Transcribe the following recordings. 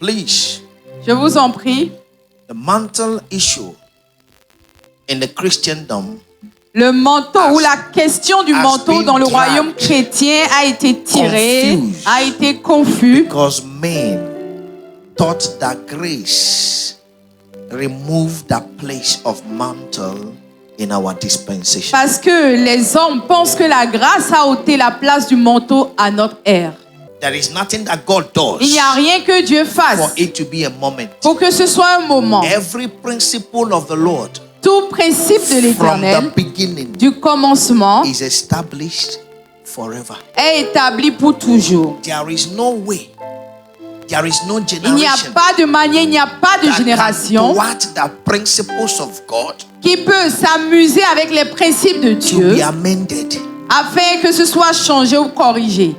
Please. Je vous en prie. The mantle issue in the Christendom Le manteau ou la question du manteau dans le royaume chrétien a été tirée, a été confus. because men thought that grace removed the place of mantle in our dispensation. Parce que les hommes pensent que la grâce a ôté la place du manteau à notre ère. There is nothing that God does Il n'y a rien que Dieu for fasse it to be a moment. pour que ce soit un moment. Every principle of the Lord Tout principe de from the l'Éternel, beginning du commencement, is established forever. est établi pour toujours. There is no way, there is no Il n'y a generation pas de manière, il n'y a pas de that can génération thwart the principles of God qui peut s'amuser avec les principes de to Dieu be amended. afin que ce soit changé ou corrigé.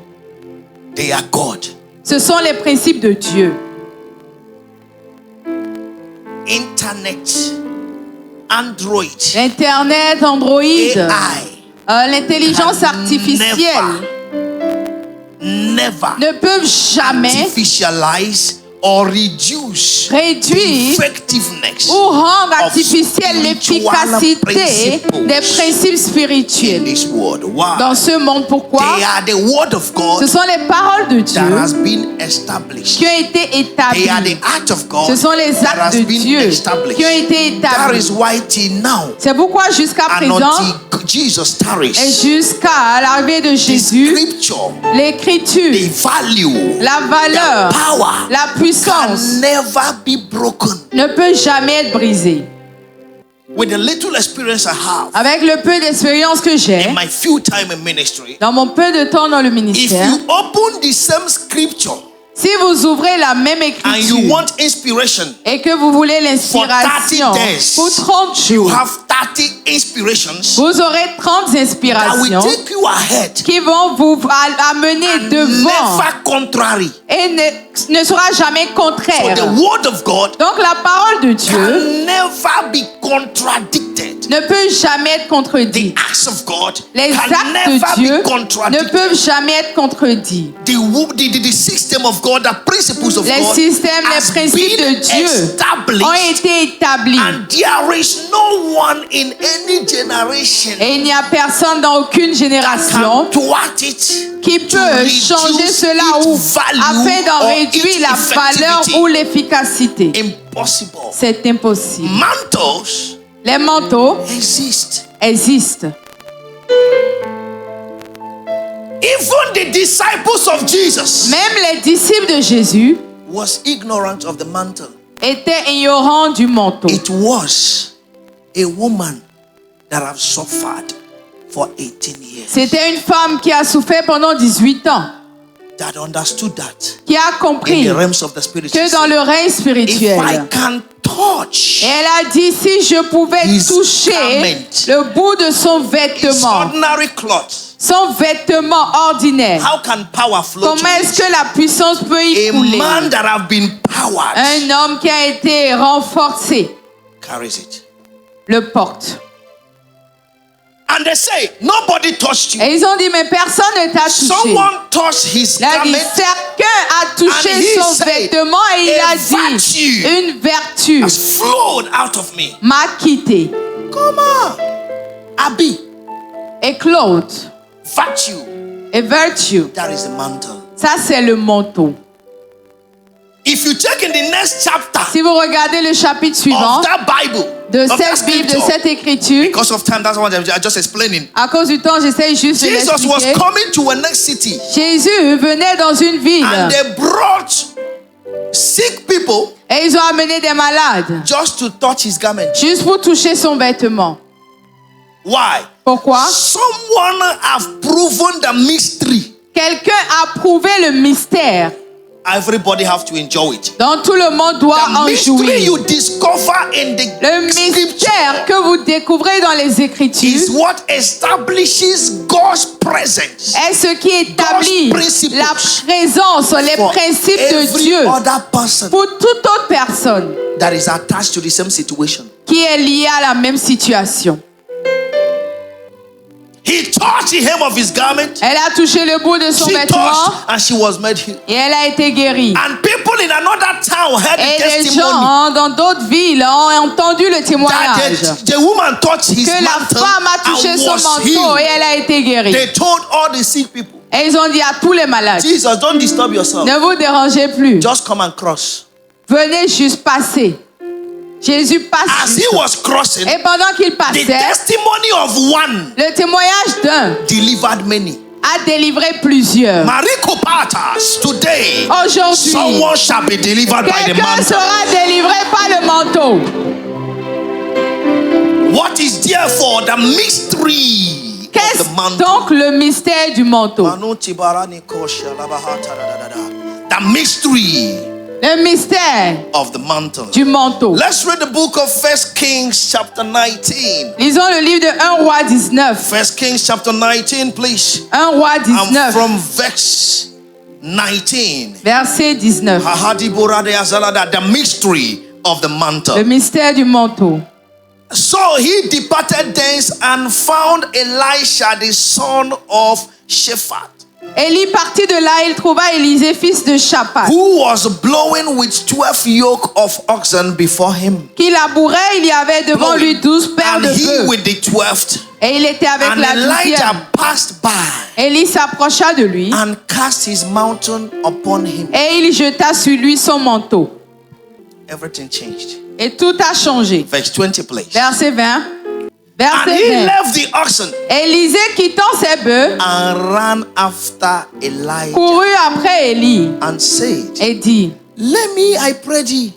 They are God. Ce sont les principes de Dieu. Internet, Android, Internet, Android, AI l'intelligence can artificielle never ne peuvent jamais artificialize or reduce réduire effectiveness ou rendre of artificielle spiritual l'efficacité principles des principes in spirituels. this world. Why? Dans ce monde, pourquoi? They are the word of God Ce sont les paroles de that Dieu has been established. qui ont été They are établies. the act of God Ce sont les that actes has de been Dieu established. qui ont été That établis. is why till now, C'est pourquoi jusqu'à and présent until Jesus tarries, et jusqu'à l'arrivée de the Jésus, scripture, the l'écriture, value, la valeur, the power la puissance can never be broken. ne peut jamais être brisée. With the little experience I have Avec le peu d'expérience que j'ai, in my few time in ministry, dans mon peu de temps dans le if ministère, you open the same scripture si vous ouvrez la même and you écriture want inspiration, et que vous voulez l'inspiration 30 days, pour 30 you jours, have 30 inspirations vous aurez 30 that will inspirations take you ahead qui vont vous amener devant never contrary. et ne sera jamais So contraire. the word of God Donc la parole de Dieu can never be contradicted. ne peut jamais être The contredite. acts of God Les can actes never de Dieu be contradicted. ne peuvent jamais être contredits. The system of God, the principles of Les God systèmes, les has principes been de Dieu established, ont été établis. and there is no one in any generation Et il n'y a personne dans aucune génération can thwart it qui to peut reduce changer cela ou its value afin d'en or réduire its la valeur effectivity. ou l'efficacité. Impossible. C'est impossible. Mantles Les manteaux exist. existent. Even the disciples of Jesus Même les disciples de Jésus was ignorant of the mantle. étaient ignorants du manteau. It was a woman that have suffered for 18 years C'était une femme qui a souffert pendant 18 ans, that understood that qui a in compris the realms of the spirit. que dans le règne If I spirituel, can touch et elle a dit si je pouvais his toucher garment, le bout de son his vêtement, ordinary cloth, son vêtement ordinaire, how can power flow comment to est-ce it? que la puissance peut y A couler? man that have been powered Un homme qui a été renforcé carries it. le porte. And they say, nobody touched you. Et ils ont dit mais personne ne t'a touché. Someone touched his Il a dit garment quelqu'un a and touché he son said, vêtement et il "A a dit virtue une vertu has flowed out of me. m'a quitté. Come on. Abi, Et Claude, virtue. et vertu, That is the mantle. ça c'est le manteau. If you check in the next chapter Si vous regardez le chapitre suivant of that Bible, de of that cette Bible, de scripture, cette écriture, because of time, that's what I'm just explaining. à cause du temps, j'essaie juste de Jesus was l'expliquer. coming to a next city Jésus venait dans une ville and they brought sick people et ils ont amené des malades just to touch his garment. juste pour toucher son vêtement. Why? Pourquoi? Someone have proven the mystery. Quelqu'un a prouvé le mystère. Everybody have to enjoy it. Donc tout le monde doit The en mystery jouir. you discover in the Le mystère que vous découvrez dans les is Écritures what establishes God's presence est ce qui établit God's principles la présence, les for principes de every Dieu other person pour toute autre personne that is attached to the same situation. qui est liée à la même situation. He touched the hem of his garment. Elle a touché le bout de son She vêtement touched and she was made healed. et elle a été guérie. And people in another town now heard Et the les testimony gens dans d'autres villes ont entendu le that témoignage the woman touched his que la mantle femme a touché and son was manteau et healed. elle a été guérie. They told all the sick people, Et ils ont dit à tous les malades, Jesus, don't disturb yourself. ne vous dérangez plus, Just come and cross. venez juste passer. Jésus passe As he juste. was crossing, Et pendant qu'il the passait, testimony of one le témoignage d'un delivered many. a délivré plusieurs. Mariko Patas, today, Aujourd'hui, someone shall be delivered by the quelqu'un mantle. sera délivré par le manteau. What is therefore the mystery of Qu'est-ce the mantle? donc le mystère du manteau? The mystery Le mystère of the mantle. du manteau. Let's read the book of 1 Kings chapter 19. Lisons le livre de 1 roi 19. 1 Kings chapter 19, please. 1 roi And 19, from verse 19. verset 19. The mystery of the mantle. Le mystère du manteau. So he departed thence and found Elisha, the son of Shaphat, Élie partit de là, il trouva Élisée, fils de Shaphat, who was blowing with 12 yoke of oxen before him. qui labourait. Il y avait devant lui 12 paires And de he bœufs. with the 12th. Et il était avec And la Elijah 12e. passed by Élie s'approcha de lui and cast his mountain upon him. et il jeta sur lui son manteau. Everything changed. Et tout a changé. Verse 20, please. Verset 20. And Verset he 20. left the oxen Élisée, quittant ses bœufs, and ran after Elijah courut après Élie and said, et dit, let me, I pray thee,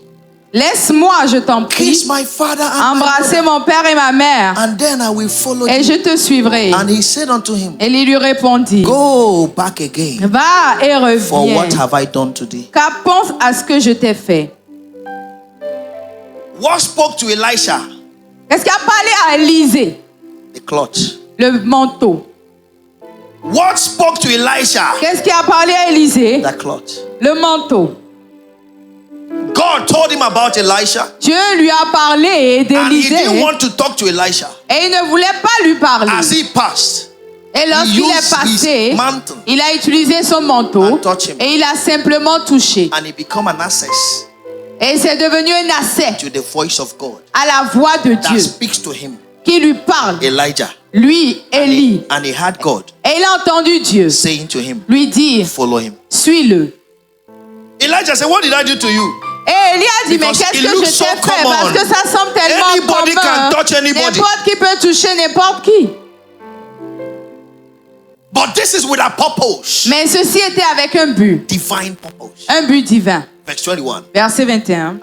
laisse-moi, je t'en prie, kiss my father and my embrasser mother, mon père et ma mère, and then I will follow et you. je te suivrai. And he said unto him, Élie lui répondit, go back again, va et for reviens, what have I done today? car pense à ce que je t'ai fait. What spoke to Elisha? Qu'est-ce qui a parlé à Élisée? The cloth. Le manteau. What spoke to Elisha? Qu'est-ce qui a parlé à Élisée? The cloth. Le manteau. God told him about Elisha, Dieu lui a parlé and he didn't d'Élisée want to talk to Elisha. et il ne voulait pas lui parler. As he passed, Et lorsqu'il he est used passé, his mantle il a utilisé son manteau and touched him. et il a simplement touché. and he became an access Et c'est devenu un accès to the voice of God à la voix de that Dieu speaks to him, qui lui parle. Elijah. Lui, Élie. And he heard God Et il a entendu Dieu saying to him, lui dire, follow him. suis-le. Elijah said, what did I do to you? Et Élie a dit, mais Because qu'est-ce it que looks je so t'ai fait? common. Parce que ça semble tellement Anybody can commun. touch anybody. N'importe qui peut toucher n'importe qui. But this is with a purpose. Mais ceci était avec un but. Divine purpose. Un but divin. Verse 21. Verset 21.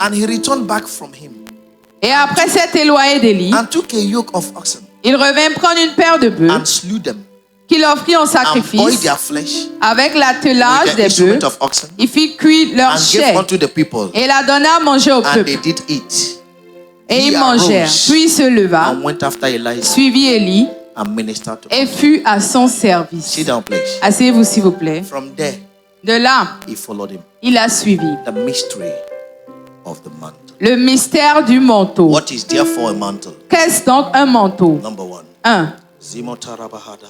And he returned back from him Et après s'être éloigné d'Élie, and took a yoke of oxen il revint prendre une paire de bœufs and slew them qu'il offrit en and boiled sacrifice their flesh avec l'attelage with the des bœufs. instrument of oxen Il fit cuire leur and gave chair unto the people, et la donna à manger au and peuple. they did eat. Et He ils mangèrent. arose Puis il se leva, and went after Elijah suivit Élie and ministered to et him. fut à son service. Sit down, please. Asseyez-vous s'il vous plaît. From there, De là, he followed him. il a suivi. The mystery of the mantle. Le mystère du manteau. What is therefore a mantle? Qu'est-ce donc un manteau? Number one. 1. Zimotarabahada.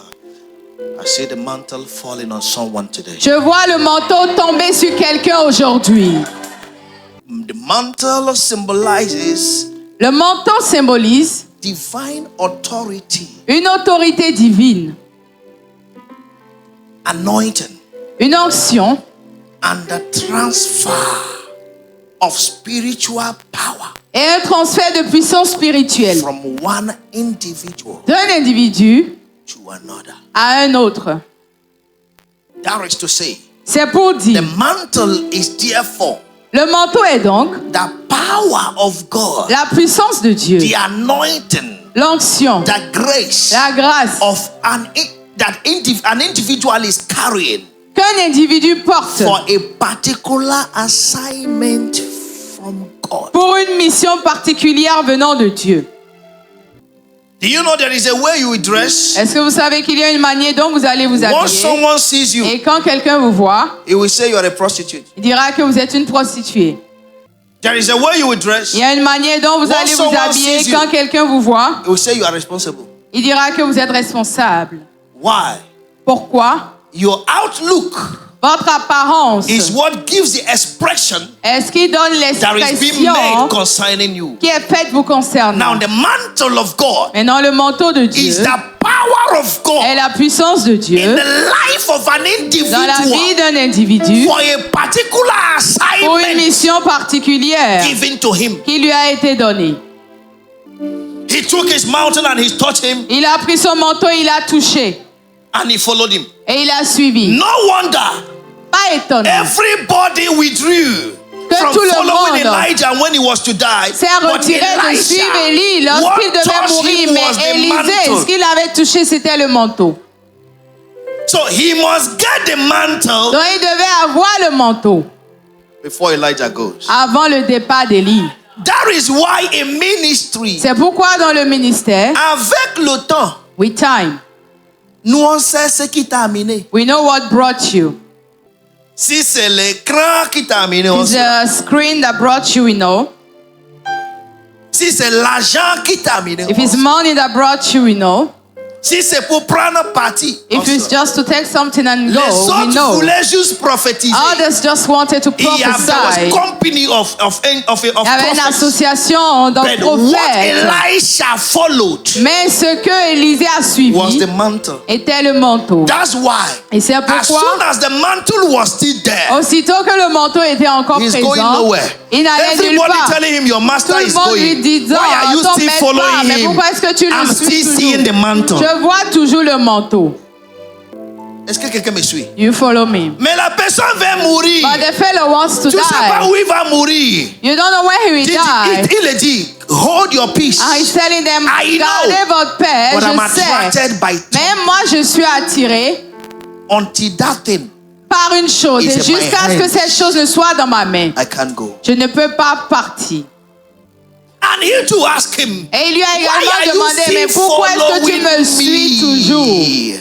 I see the mantle falling on someone today. Je vois le manteau tomber sur quelqu'un aujourd'hui. The mantle symbolizes Le manteau symbolise divine authority, une autorité divine, anointing, une onction and the transfer of spiritual power et un transfert de puissance spirituelle from one individual d'un individu to another. à un autre. That is to say, C'est pour the dire, mantle is therefore le manteau est donc the power of God, la puissance de Dieu, the anointing, l'onction, the grace la grâce of an individual is carrying qu'un individu porte for a particular assignment from God. pour une mission particulière venant de Dieu. Do you know there is a way you will dress? Est-ce que vous savez qu'il y a une manière dont vous allez vous Once habiller? someone sees you, Et quand quelqu'un vous voit, he will say you are a prostitute. il dira que vous êtes une prostituée. There is a way you will dress. Il y a une manière dont vous Once allez vous someone habiller. sees you, Quand quelqu'un vous voit, He will say you are responsible. il dira que vous êtes responsable. Why? Pourquoi? Your outlook Votre apparence is what gives the expression est ce qui donne that is being made l'expression concerning you. qui est faite vous concernant. Now, the mantle of God Maintenant, le manteau de Dieu is the power of est God la puissance de in Dieu the life of an dans la vie individual d'un individu for a particular pour une assignment mission particulière given to him. qui lui a été donnée. He took his mountain and he touched him Il a pris son manteau, il a touché and he followed him. et il a suivi. No wonder Pas étonnant. everybody withdrew Que from tout le following monde Elijah when he was to die. s'est But retiré de suivre Élie what lorsqu'il devait touched mourir. him was Mais the Élisée, ce mantle. qu'il avait touché, c'était le manteau. So he must get the mantle Donc il devait avoir le manteau before Elijah goes. avant le départ d'Élie. That is why in ministry, C'est pourquoi dans le ministère, avec le temps, with time, nous on sait ce qui t'a amené. we know what brought you. Si c'est l'écran qui t'a amené, on It's sait. the screen that brought you, we know. Si c'est l'argent qui t'a amené, If on it's sait. money that brought you, we know. Si c'est pour prendre parti, on If it's sait. just to take something and Les go, we autres know. voulaient juste prophétiser. Others just wanted to Il y avait prophesy. une company of Il y avait une prophets. association de But what prophètes. Elisha followed Mais ce que Élisée a was suivi the mantle. était le manteau. That's why, Et c'est as pourquoi, soon as the mantle was still there, aussitôt que le manteau était encore he's going présent, nowhere. il n'allait nulle Everybody part. telling him, your Tout master le is monde lui going. disant, Why are you t'en still mets pas, following mais him? pourquoi est-ce que tu I'm le still suis seeing the toujours? mantle. Je vois toujours le manteau. Est-ce que quelqu'un me suit? You follow me. Mais la personne va mourir. But the fellow wants to Tu ne sais pas die. où il va mourir. You don't know where he will die. Il a dit, hold your peace. And he's telling them, I know, gardez votre paix, but I'm je sais. attracted by Mais moi, je suis attiré until that thing, par une chose. It's Et in my jusqu'à ce que hands. cette chose ne soit dans ma main, I can't go. je ne peux pas partir. And he to ask him, Et il lui a why are également you demandé, mais still pourquoi est-ce que tu me following suis toujours? me?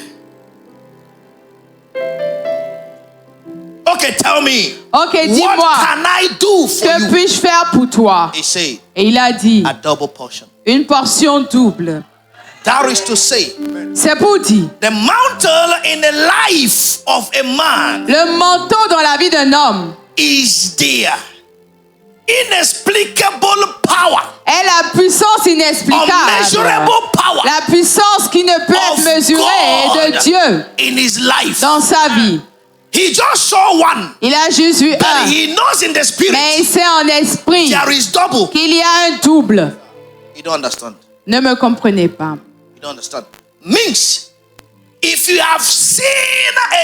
Okay, tell me. Ok, What dis-moi, can I do for que you? puis-je faire pour toi? He said, Et il a dit, a double portion. une portion double. That is to say, C'est pour dire, the mantle in the life of a man le manteau dans la vie d'un homme is there. Inexplicable power. est la puissance inexplicable. Unmeasurable power La puissance qui ne peut of être mesurée de God Dieu in his life. dans sa vie. He just saw one, Il a juste vu but un, he knows in the mais spirit il sait en esprit there is double. qu'il y a un double. You don't understand. Ne me comprenez pas. You don't understand. Means if you have seen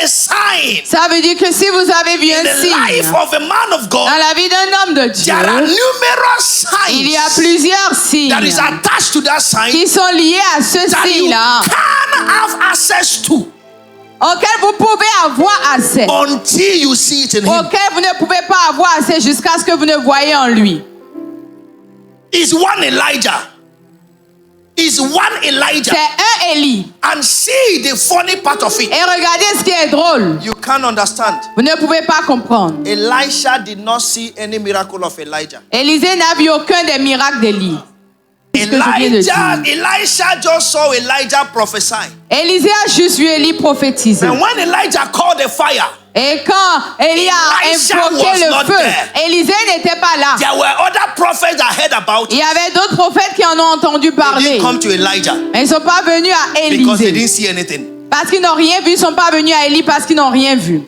a sign Ça veut dire que si vous avez vu in un the life signe of a man of God, dans la vie d'un homme de Dieu, there are numerous il y a signs plusieurs that is signes attached to that sign qui sont liés à ce that you signe-là, can have access to auquel vous pouvez avoir accès, until you see it in him. auquel vous ne pouvez pas avoir accès jusqu'à ce que vous ne voyez en lui. Is one Elijah. Is one Elijah. C'est un Élie. And see the funny part of it. Et regardez ce qui est drôle. You can't understand. Vous ne pouvez pas comprendre. Elisha did not see any miracle of Elijah. Élisée n'a vu aucun des miracles d'Élie. Ce que je viens de dire. Elisha just saw Elijah prophesy. Élisée a juste vu Élie prophétiser. And when Elijah called the fire, Et quand Élie a Elisha invoqué was le not feu, there. Élisée n'était pas là. there were other prophets that heard about Il it. y avait d'autres prophètes qui en ont entendu They parler. didn't come to Elijah Mais ils ne sont pas venus à because they Élisée. didn't see anything. Parce qu'ils n'ont rien vu. Ils ne sont pas venus à Élie parce qu'ils n'ont rien vu.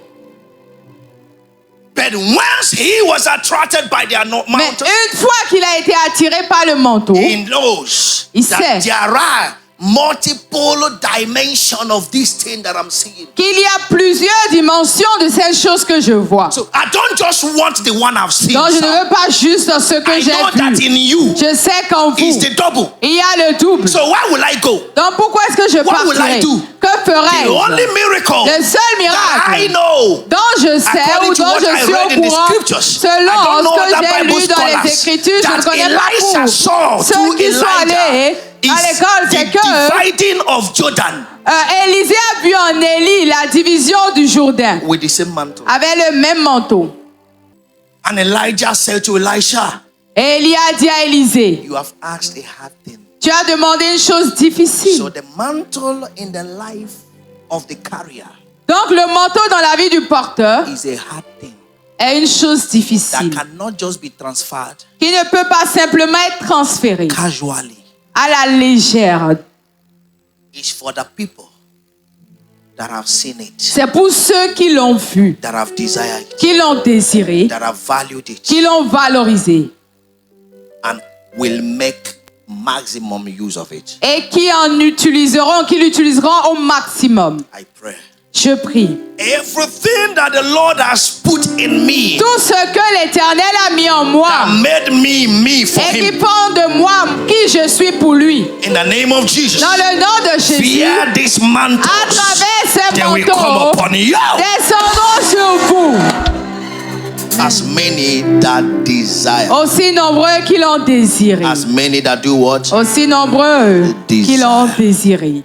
But once he was attracted by their Mais mountain, une fois qu'il a été attiré par le manteau, he knows Il that sait. there are multiple dimensions of this thing that I'm seeing. qu'il y a plusieurs dimensions de cette chose que je vois. So I don't just want the one I've seen. Donc je ne sir. veux pas juste ce que I know j'ai that vu. in you Je sais qu'en is vous, the double. il y a le double. So why will I go? Donc pourquoi est-ce que je What will I partirai? do? Que The only ferai-je? miracle Le seul that I miracle know, dont je sais according ou to dont what I je suis read in au the courant, scriptures, I selon don't know ce other que j'ai Bible lu dans les scholars, Écritures, je ne that connais pas Elisha saw beaucoup. Ceux through qui sont allés Elijah à is l'école, c'est the que dividing of Jordan Élisée a vu en Élie la division du Jourdain with the same mantle. avec le même manteau. And Elijah said to Elisha, Et Élie a dit à Élisée, you have asked a hard thing. tu as demandé une chose difficile. So the mantle in the life of the carrier Donc le manteau dans la vie du porteur is a hard thing est une chose that difficile cannot just be transferred qui ne peut pas simplement être transférée casually. à la légère. It's for the people that have seen it, C'est pour ceux qui l'ont vu, that have desired it, qui l'ont désiré, that have valued it, qui l'ont valorisé and will make maximum use of it. et qui l'utiliseront au maximum. I pray. Je prie. Everything that the Lord has put in me, Tout ce que l'Éternel a mis en moi that made me for et qui him, font de moi qui je suis pour lui. in the name of Jesus, Dans le nom de Jésus, fear this à mantle, travers ces they will come manteaux, upon you. descendront sur vous. As many that desire, Aussi nombreux qui l'ont désiré. as many that do what? Aussi nombreux qui l'ont désiré.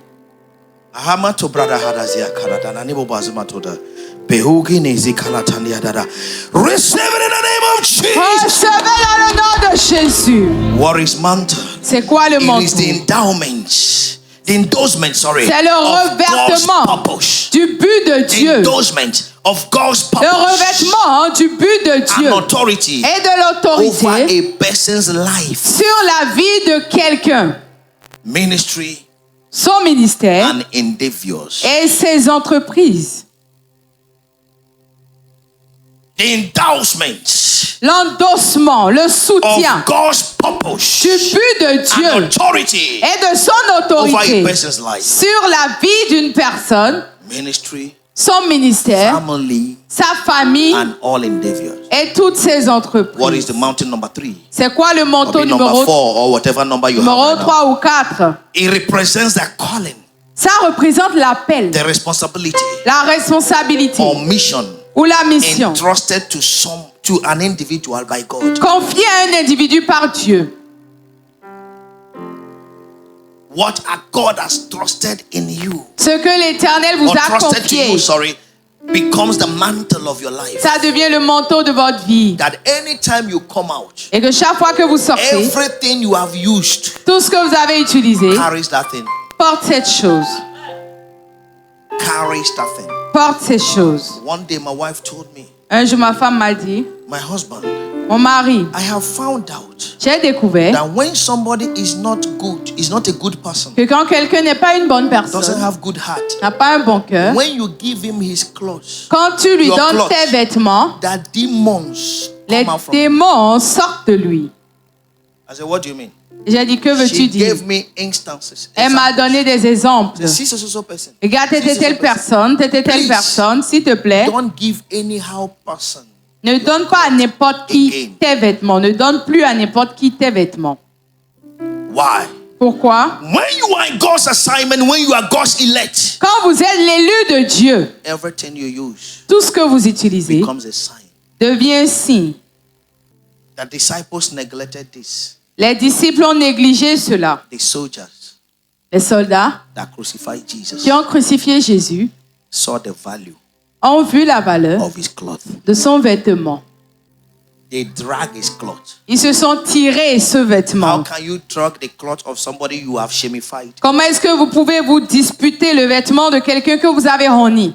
Ahama to brother Hadazia Karadana Nibo Bazuma to the Behugi Nezi Kalatania Dada. Receive it in the name of Jesus. Recevez dans le nom de Jésus. What is mantle? C'est quoi le It is manteau? the endowment. The endorsement, sorry. C'est le of God's revêtement purpose. du but de The Dieu. endorsement of God's Le purpose revêtement du but de Dieu and authority et de over l'autorité a person's life, sur la vie de quelqu'un, ministry, son ministère and endeavors. et ses entreprises. The endorsement L'endossement, le soutien of God's purpose du but de and Dieu authority et de son over autorité a person's life, sur la vie d'une personne, ministry, son ministère, family, sa famille and all endeavors. et toutes ses What is entreprises. the mountain number 3? C'est quoi le Or manteau be number numéro 4 or whatever number you numéro have right 3 ou 4? now. It represents the calling, Ça représente l'appel, the responsibility la responsabilité or mission ou la mission entrusted to an individual by God. confiée à un individu par Dieu. What God has trusted in you, Ce que l'Éternel vous or a trusted to you, confié, sorry, becomes the mantle of your life. ça devient le manteau de votre vie. That anytime you come out, Et que chaque fois que vous sortez, everything you have used tout ce que vous avez utilisé carries that thing. porte cette chose. Carries that thing. Porte ces choses. One day my wife told me, Un jour, ma femme m'a dit, my husband, mon mari, I have found out j'ai découvert that when somebody is not good, is not a good person, que quand quelqu'un n'est pas une bonne doesn't personne, have good heart, n'a pas un bon cœur, when you give him his clothes, quand tu lui Your donnes clothes. tes vêtements, that demons les come out from him. démons sortent de lui. I said, what do you mean? J'ai dit, que veux-tu She dire? gave me instances. Elle m'a donné des exemples. Si so person. Regarde, Si t'étais so telle personne, t'étais telle Please. personne, s'il te plaît. Don't give anyhow person. Ne donne pas à n'importe qui Again. tes vêtements. Ne donne plus à n'importe qui tes vêtements. Why? Pourquoi? When you are in God's assignment, when you are God's elect, Quand vous êtes l'élu de Dieu, everything you use tout ce que vous utilisez becomes a sign. devient un signe. The disciples neglected this. Les disciples ont négligé cela. The soldiers Les soldats that crucified Jesus qui ont crucifié Jésus saw the value ont vu la valeur of his cloth. de son vêtement. They drag his cloth. Ils se sont tirés ce How vêtement. can you drag the cloth of somebody you have shamified? Comment est-ce que vous pouvez vous disputer le vêtement de quelqu'un que vous avez honni?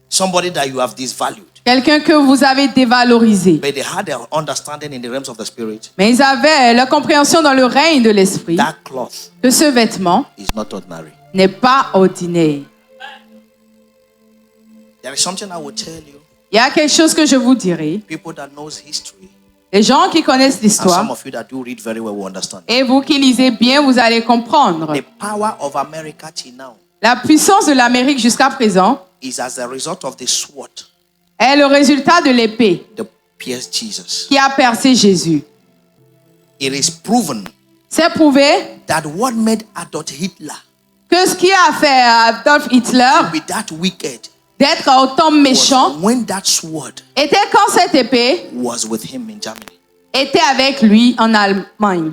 Somebody that you have disvalued. Quelqu'un que vous avez dévalorisé. But they had their understanding in the realms of the spirit. Mais ils avaient la compréhension dans le règne de l'esprit That cloth que ce vêtement is not ordinary. n'est pas ordinaire. There is something I will tell you. Il y a quelque chose que je vous dirai. People that knows history, Les gens qui connaissent and some l'histoire, of you that do read very well will understand. et vous qui lisez bien, vous allez comprendre. The power of America till now La puissance de l'Amérique jusqu'à présent is as a result of the sword est le résultat de l'épée that pierced Jesus. qui a percé Jésus. It is proven C'est prouvé that what made Adolf Hitler que ce qui a fait Adolf Hitler be that wicked d'être autant was méchant when that sword était quand cette épée was with him in Germany. était avec lui en Allemagne.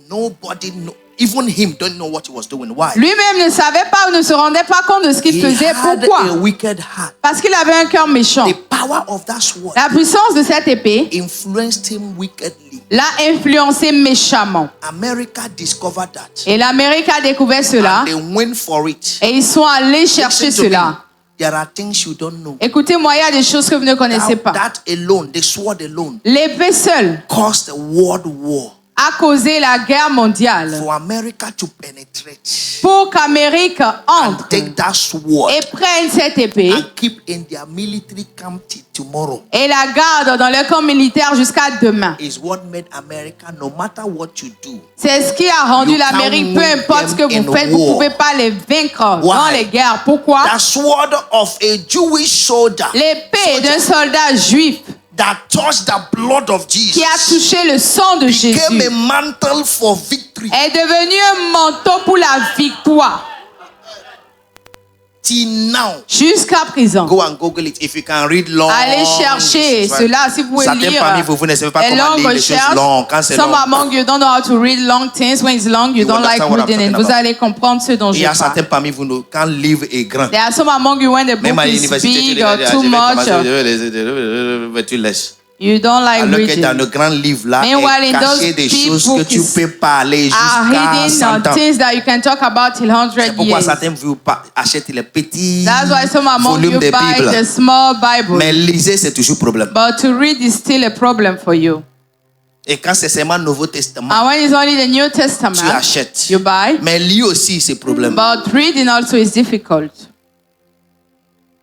Nobody know. Even him don't know what he was doing. Why? Lui-même ne savait pas ou ne se rendait pas compte de ce qu'il He faisait. had a Pourquoi? wicked heart. Parce qu'il avait un cœur méchant. The power of that sword La puissance de cette épée influenced him wickedly. l'a influencé méchamment. America discovered that. Et l'Amérique a découvert cela. And they went for it. Et ils sont allés chercher Listen to me. cela. There are things you don't know. Écoutez-moi, il y a des choses que vous ne connaissez pas. That alone, the sword alone, L'épée seule caused a world war. a causé la guerre mondiale. For America to penetrate Pour qu'Amérique and entre take that sword et prenne cette épée and keep in their military camp till tomorrow et la garde dans le camp militaire jusqu'à demain. is what made America, no matter what you do. C'est ce qui a rendu You l'Amérique, can't peu importe ce que win vous in faites, vous ne war. pouvez pas les vaincre Why? dans les guerres. Pourquoi? The sword of a Jewish soldier L'épée d'un soldat juif that touched the blood of qui a Jesus touché le sang de Jésus became a mantle for victory. est devenu un manteau pour la victoire. Till now, Jusqu'à présent. go and Google it if you can read long. Allez chercher cela si vous pouvez Certains lire. parmi vous ne savez pas A comment long lire les choses recherche. longues. Quand c'est Some long, among you don't know how to read long things. When it's long, you You don't like understand what I'm reading it. talking Vous about. allez comprendre ce dont il je y a parle. certains parmi vous, quand le livre est grand, There are some among you when the même book à is l'université, big tu or too much, tu laisses. you don't like Alors que dans reading. le grand livre là, Meanwhile, in est caché those des big choses que books tu peux parler Are jusqu'à hidden 100 on ans. things that you can talk about till 100 C'est pourquoi years. certains vous achètent les petits That's why some among volumes you de buy Bible. the small Bible. Mais lisez, c'est toujours problème. But to read is still a problem for you. Et quand c'est seulement Nouveau Testament, And when it's only the New tu Testament, achètes. you buy. Mais lis aussi, c'est problème. But reading also is difficult.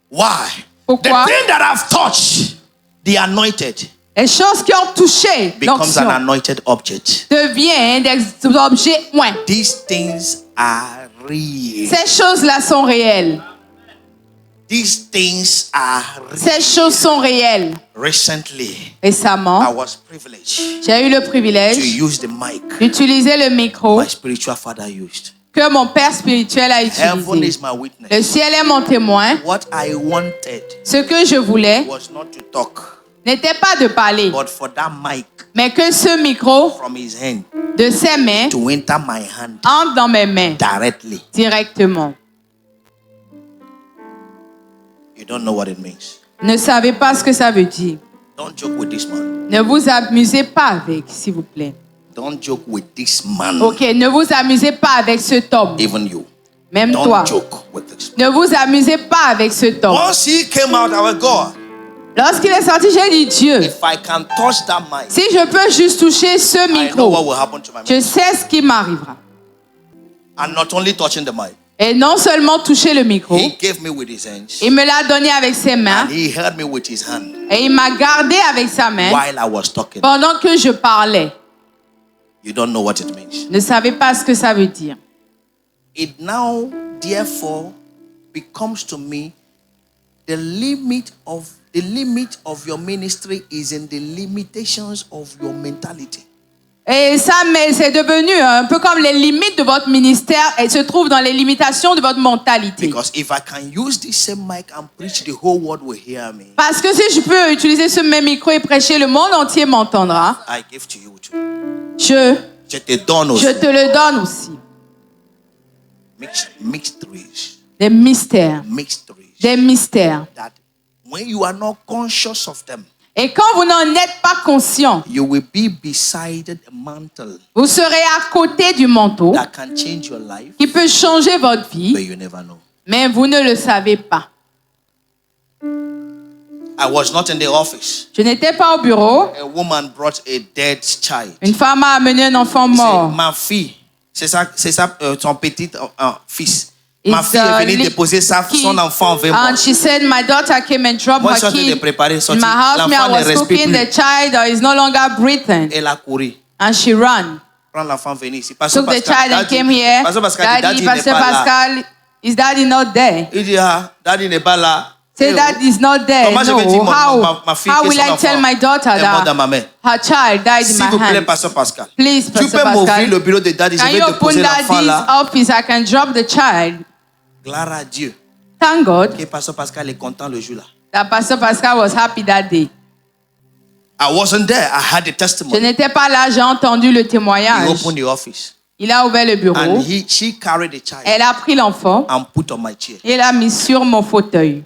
Why? Pourquoi? The thing that I've touched, the anointed, Les choses qui ont touché becomes an l'onction anointed object. deviennent des objets moins. These things are real. Ces choses-là sont réelles. These things are real. Ces choses sont réelles. Recently, I Récemment, was privileged j'ai eu le to privilège use the mic d'utiliser le micro my spiritual father used. que mon père spirituel a Heaven utilisé. is my Le witness. ciel est mon témoin. What I wanted Ce que je voulais was not to talk, n'était pas de parler, but for that mic mais que ce micro from his hand de ses mains to enter my hand entre dans mes mains directly. directement. You don't know what it means. Ne savez pas ce que ça veut dire. Don't joke with this man. Ne vous amusez pas avec, s'il vous plaît. Don't joke with this man. Ok, ne vous amusez pas avec cet homme. Even you. Même Don't toi. joke with this Ne man. vous amusez pas avec cet homme. Once he came out, I went, God, Lorsqu'il est sorti, j'ai dit Dieu, if I can touch that mic, si je peux juste toucher ce I know what micro, will happen to my mic. je sais ce qui m'arrivera. And not only touching the mic, Et non seulement toucher le micro, he gave me with his hands. il me l'a donné avec ses mains And he held me with his hand et il m'a gardé avec sa main while I was talking. pendant que je parlais. You don't know what it means. Ne savez pas ce que ça veut dire. It now, therefore, becomes to me the limit of your ministry is in the limitations of your mentality. Et ça, mais c'est devenu un peu comme les limites de votre ministère et se trouve dans les limitations de votre mentalité. Because if I can use this same mic and preach, the whole world will hear me. Parce que si je peux utiliser ce même micro et prêcher, le monde entier m'entendra. I give to you too. Je Je te donne aussi. te le donne aussi. Mysteries. Des mystères. Mysteries. Des mystères. That when you are not conscious of them, Et quand vous n'en êtes pas conscient, you will be beside a mantle vous serez à côté du manteau that can change your life, qui peut changer votre vie, but you never know. mais vous ne le savez pas. I was not in the office. Je n'étais pas au bureau. A woman brought a dead child. Une femme a amené un enfant C'est mort. ma fille. C'est ça, son petit fils. It's, Ma fille est venue déposer son enfant avec moi. And she said, my daughter came and dropped Moi, her je suis en train de kid préparer in sortir. my house. Me, I L'enfant ne was respire cooking. The plus. child is no longer breathing. Elle a couru. And she ran. Prends l'enfant, venez ici. Pasteur Took the Pascal, child and Daddy- came here. Pasteur Pascal dit, Daddy, Daddy n'est Pastor pas là. Pascal, is daddy not there? Il dit, Daddy n'est pas là. Say Eh, that is not there. Comment je vais dire No. ma fille How que will son I tell enfant my daughter est mort dans that ma main? her child died in S'il my vous plaît, hand? Pasteur Pascal. Please, Tu Pastor peux m'ouvrir Pascal. le bureau de Daddy, je Can vais you open déposer l'enfant daddy's là. office? I can drop the child. Gloire à Dieu. Thank God Que Pasteur Pascal est content le jour là. that Pastor Pascal was happy that day. I wasn't there. I had the Je testimony. n'étais pas là, j'ai entendu le He témoignage. opened the office. Il a ouvert le bureau. And she carried the child Elle a pris l'enfant and put on my chair. et l'a mis sur mon fauteuil.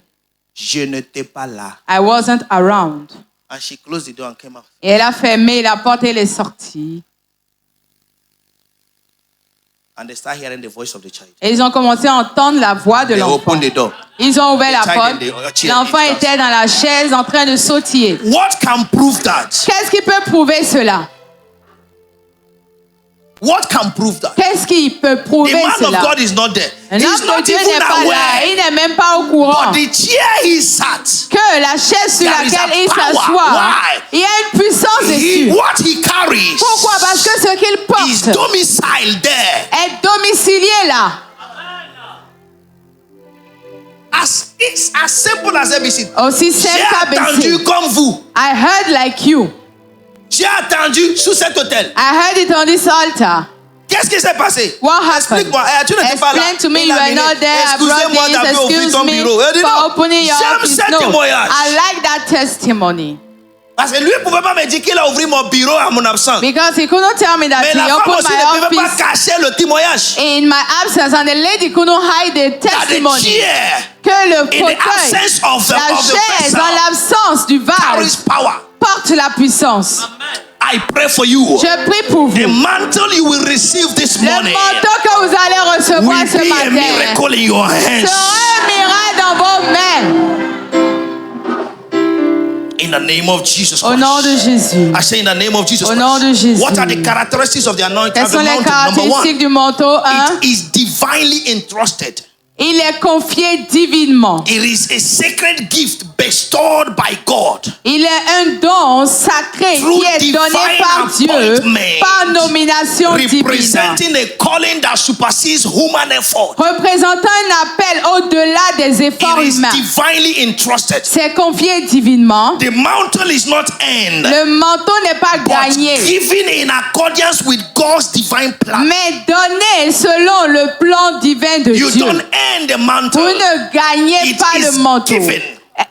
Je n'étais pas là. I wasn't around. And she closed the door and came out. Et elle a fermé la porte et elle est sortie. And they started hearing the voice of the child. Et ils ont commencé à entendre la voix de They l'enfant. opened the door. Ils ont ouvert The la child porte. in the chair, L'enfant it était dans la chaise en train de sautiller. What can prove that? Qu'est-ce qui peut prouver cela? What can prove that? Qu'est-ce qui peut The prouver man of cela? God is not there. Un He's homme de not Dieu even n'est pas là. aware. Il n'est même pas au courant But the chair he sat, que la chaise sur there is laquelle a il power. s'assoit, Why? il y a une puissance dessus. what he carries Pourquoi? Parce que ce qu'il is porte domicile there. est domicilié là. It's as simple as ABC. Aussi J'ai simple attendu qu'ABC. comme vous. I heard like you. J'ai attendu sous cet hôtel. I heard it on this altar. Qu'est-ce qui s'est passé? What happened? Explique-moi. Tu n'étais pas là. Explain to me, Il you a were dit, not there. I brought excusez-moi this. d'avoir ouvert Excuse ton me bureau. Il dit for non. opening your J'aime office. ce No, témoignage. I like that testimony. Parce que lui ne pouvait pas me dire qu'il a ouvert mon bureau à mon absence. Because he couldn't tell me that Mais he la femme opened aussi my ne pouvait pas office cacher le témoignage. in my absence, and the lady couldn't hide the That the testimony. chair Que le in the fauteuil, absence of the la chaise, vessel en l'absence du carries vase, power. porte la puissance. I pray for you. Je prie pour The vous. mantle you will receive this Le morning manteau que vous allez recevoir will ce be a matin miracle in your hands. sera un miracle dans vos mains. In the name of Jesus Au nom de Christ. Jésus. I say in the name of Jesus Au nom de Christ. Jésus. What are the characteristics of the anointing Quelles of the sont les mountain? Number caractéristiques one, du manteau? it is divinely entrusted. Il est confié divinement. It is a sacred gift bestowed by God. Il est un don sacré Through qui est donné divine par Dieu appointment, par nomination divine, representing a calling that supersedes human effort. représentant un appel au-delà des efforts It is humains. divinely entrusted. C'est confié divinement. The mantle is not earned, Le manteau n'est pas but gagné, given in accordance with God's divine plan. mais donné selon le plan divin de You Dieu. don't earn the mantle. Vous ne gagnez It pas is le manteau. given.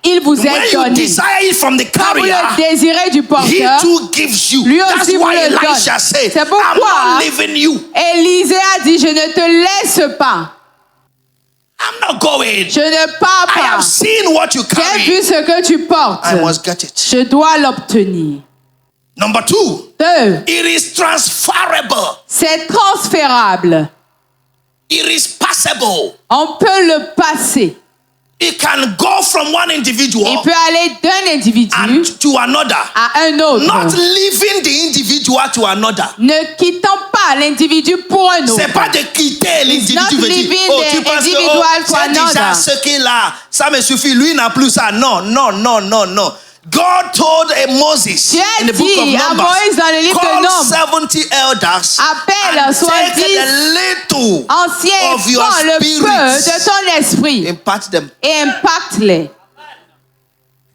Il vous When est you donné. desire it from the Quand vous carrier, le désirez du he porteur, too gives you. lui That's aussi vous why le donne. Elisha said, C'est I'm pourquoi not leaving you. Élisée a dit, je ne te laisse pas. I'm not going. Je ne pars I pas. have seen what you J'ai carry. vu ce que tu portes. I must get it. Je dois l'obtenir. Number two, 2. it is transferable. C'est transférable. It is passable. On peut le passer. It can go from one individual Il peut aller d'un individu and to another. à un autre. Not leaving the individual to another. Ne quittant pas l'individu pour un autre. C'est pas de quitter l'individu. not veut dire, leaving oh, the tu penses que individual for c'est déjà another. ce qu'il a. Ça me suffit. Lui n'a plus ça. Non, non, non, non, non. God told Moses Dieu in the book of dit à Numbers, Moïse dans le livre de call Nombres, 70 elders appelle and 70 take the little anciens, of your prends le peu spirit, de ton esprit impart them. et impacte-les.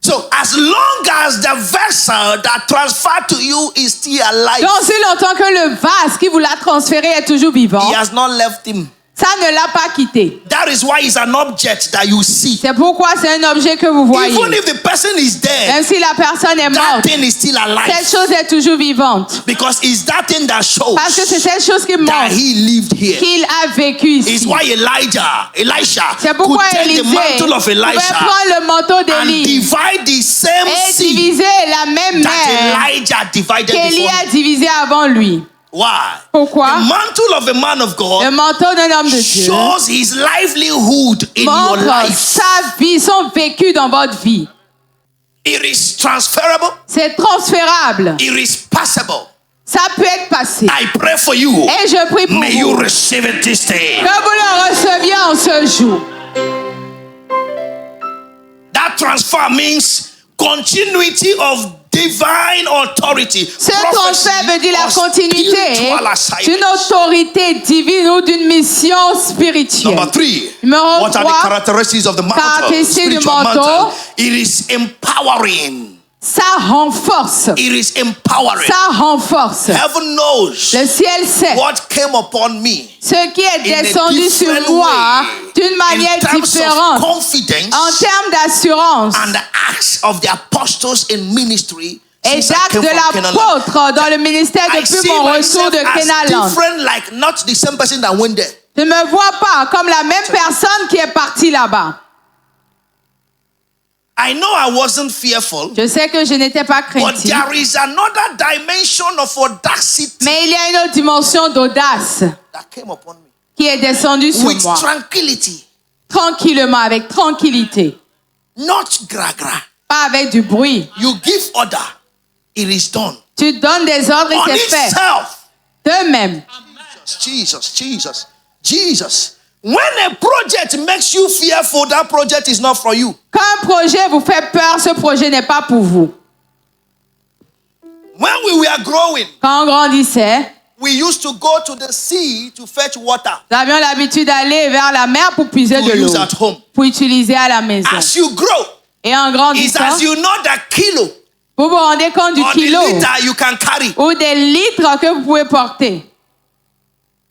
So as long as the vessel that transferred to you is still alive, Donc, si longtemps que le vase qui vous l'a transféré est toujours vivant, he has not left him. ça ne l'a pas quitté. That is why it's an object that you see. C'est pourquoi c'est un objet que vous voyez. Even if the person is dead, Même si la personne est that morte, thing is still alive. cette chose est toujours vivante. Because it's that thing that shows Parce que c'est cette chose qui that montre he lived here. qu'il a vécu It's ici. why Elisha C'est could pourquoi take Élisée the mantle of pouvait Elisha prendre le manteau and d'Élie divide the same et seed diviser la même that mer Elijah divided qu'Élie before a him. divisé avant lui. Why? Pourquoi? The mantle of a man of Le God manteau d'un homme de Dieu shows his livelihood in your montre life. sa vie, son vécu dans votre vie. It is transferable. C'est transférable. It is passable. Ça peut être passé. I pray for you. Et je prie pour May you vous receive it this day. que vous le receviez en ce jour. That transfer means continuity of divine authority. Ce transfert veut dire la or continuité spiritual assignment. d'une autorité divine ou d'une mission spirituelle. Number 3. Numéro What are the 3, characteristics of the mantle? caractéristiques du Spiritual manteau. mantle. It is empowering. ça renforce. It is empowering. Ça renforce. Heaven knows Le ciel sait what came upon me ce qui est in a descendu sur different moi way, d'une manière in terms différente. of confidence En termes d'assurance and the acts of the apostles in ministry Et since I d'acte came de from Canaan land. l'apôtre dans le ministère I depuis see mon myself retour de as Canaan. different, like not the same person that went there. Je ne me vois pas comme la même personne qui est partie là-bas. I know I wasn't fearful, Je sais que je n'étais pas but craintif, there is another dimension of audacity mais il y a une autre dimension d'audace that came upon me. qui est descendue sur With moi. tranquility, Tranquillement, avec tranquillité. not gra-gra. Pas avec du bruit. You give order, it is done. Tu donnes des ordres On et c'est fait. itself. De même. Jesus. When a project makes you fearful, that project is not for you. Quand un projet vous fait peur, ce projet n'est pas pour vous. When we were growing, Quand on grandissait, we used to go to the sea to fetch water nous avions l'habitude d'aller vers la mer pour puiser to de l'eau, use at home. pour utiliser à la maison. As you grow, Et en it's grandissant, as you know that kilo vous vous rendez compte du or the kilo liter you can carry. ou des litres que vous pouvez porter.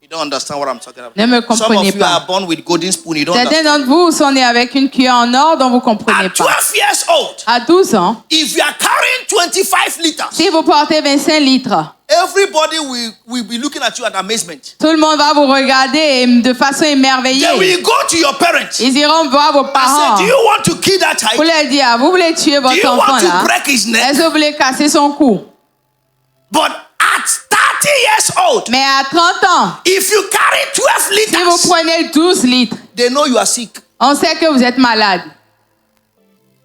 You don't understand what I'm talking about. Ne me Some of comprenez you pas. are born with golden spoon. You don't Certains understand. d'entre vous sont nés avec une cuillère en or dont vous ne comprenez At pas. 12 years old, À 12 ans, if you are carrying 25 liters, si vous portez 25 litres, everybody will be looking at you at amazement. tout le monde va vous regarder de façon Then émerveillée. we go to your parents. Ils iront voir vos I parents. said, do you want to kill that Vous child? leur dire, vous voulez tuer Do votre you enfant want to là? break his neck? Est-ce que vous voulez casser son cou? But at 30 years old, Mais à 30 ans, if you carry 12 si vous liters, prenez 12 litres, they know you are sick. on sait que vous êtes malade.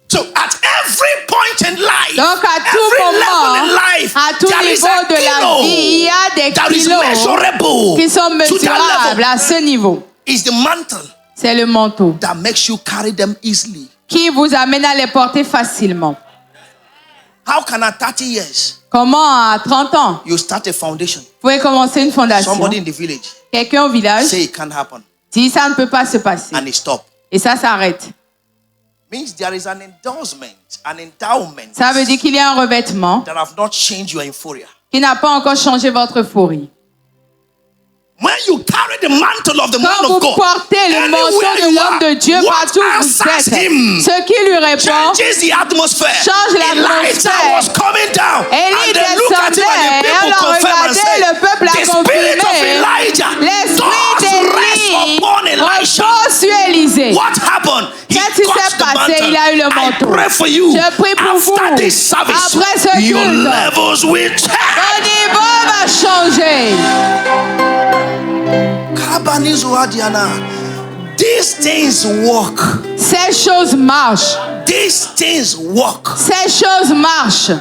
So at every point in life, Donc à tout every level in moment, life, à tout there is niveau a de la kilo vie, il y a des that is kilos measurable qui sont to that mesurables level. à ce niveau. It's the mantle C'est le manteau that makes you carry them easily. qui vous amène à les porter facilement. How can at 30 years Comment à 30 ans, you start a foundation? vous pouvez commencer une fondation? Somebody in the village Quelqu'un au village say it can't happen dit ça ne peut pas se passer. and it stop. Et ça s'arrête. Means there is an endorsement, an endowment Ça veut dire qu'il y a un revêtement that have not changed your euphoria. qui n'a pas encore changé votre euphorie. When you carry the mantle of the man Quand vous of God, portez le manteau anywhere de you l'homme de are, Dieu what partout où vous answers êtes, him ce qui lui répond changes the atmosphere. change Elijah l'atmosphère. was coming down, Élie and they look at him and the descendait, et people alors confirm and regardez, say, le peuple a the spirit of confirmé. Elijah L'esprit does rest d'Élie upon Elisha. repose sur Élisée. What happened? He Qu'est-ce qui got s'est the passé? mantle. Il a eu le I manteau. pray for you. Je prie pour vous. After this service, Après ce your culte, levels will Au change. niveau va changer. These things work. Ces choses marchent. These things work. Ces choses marchent.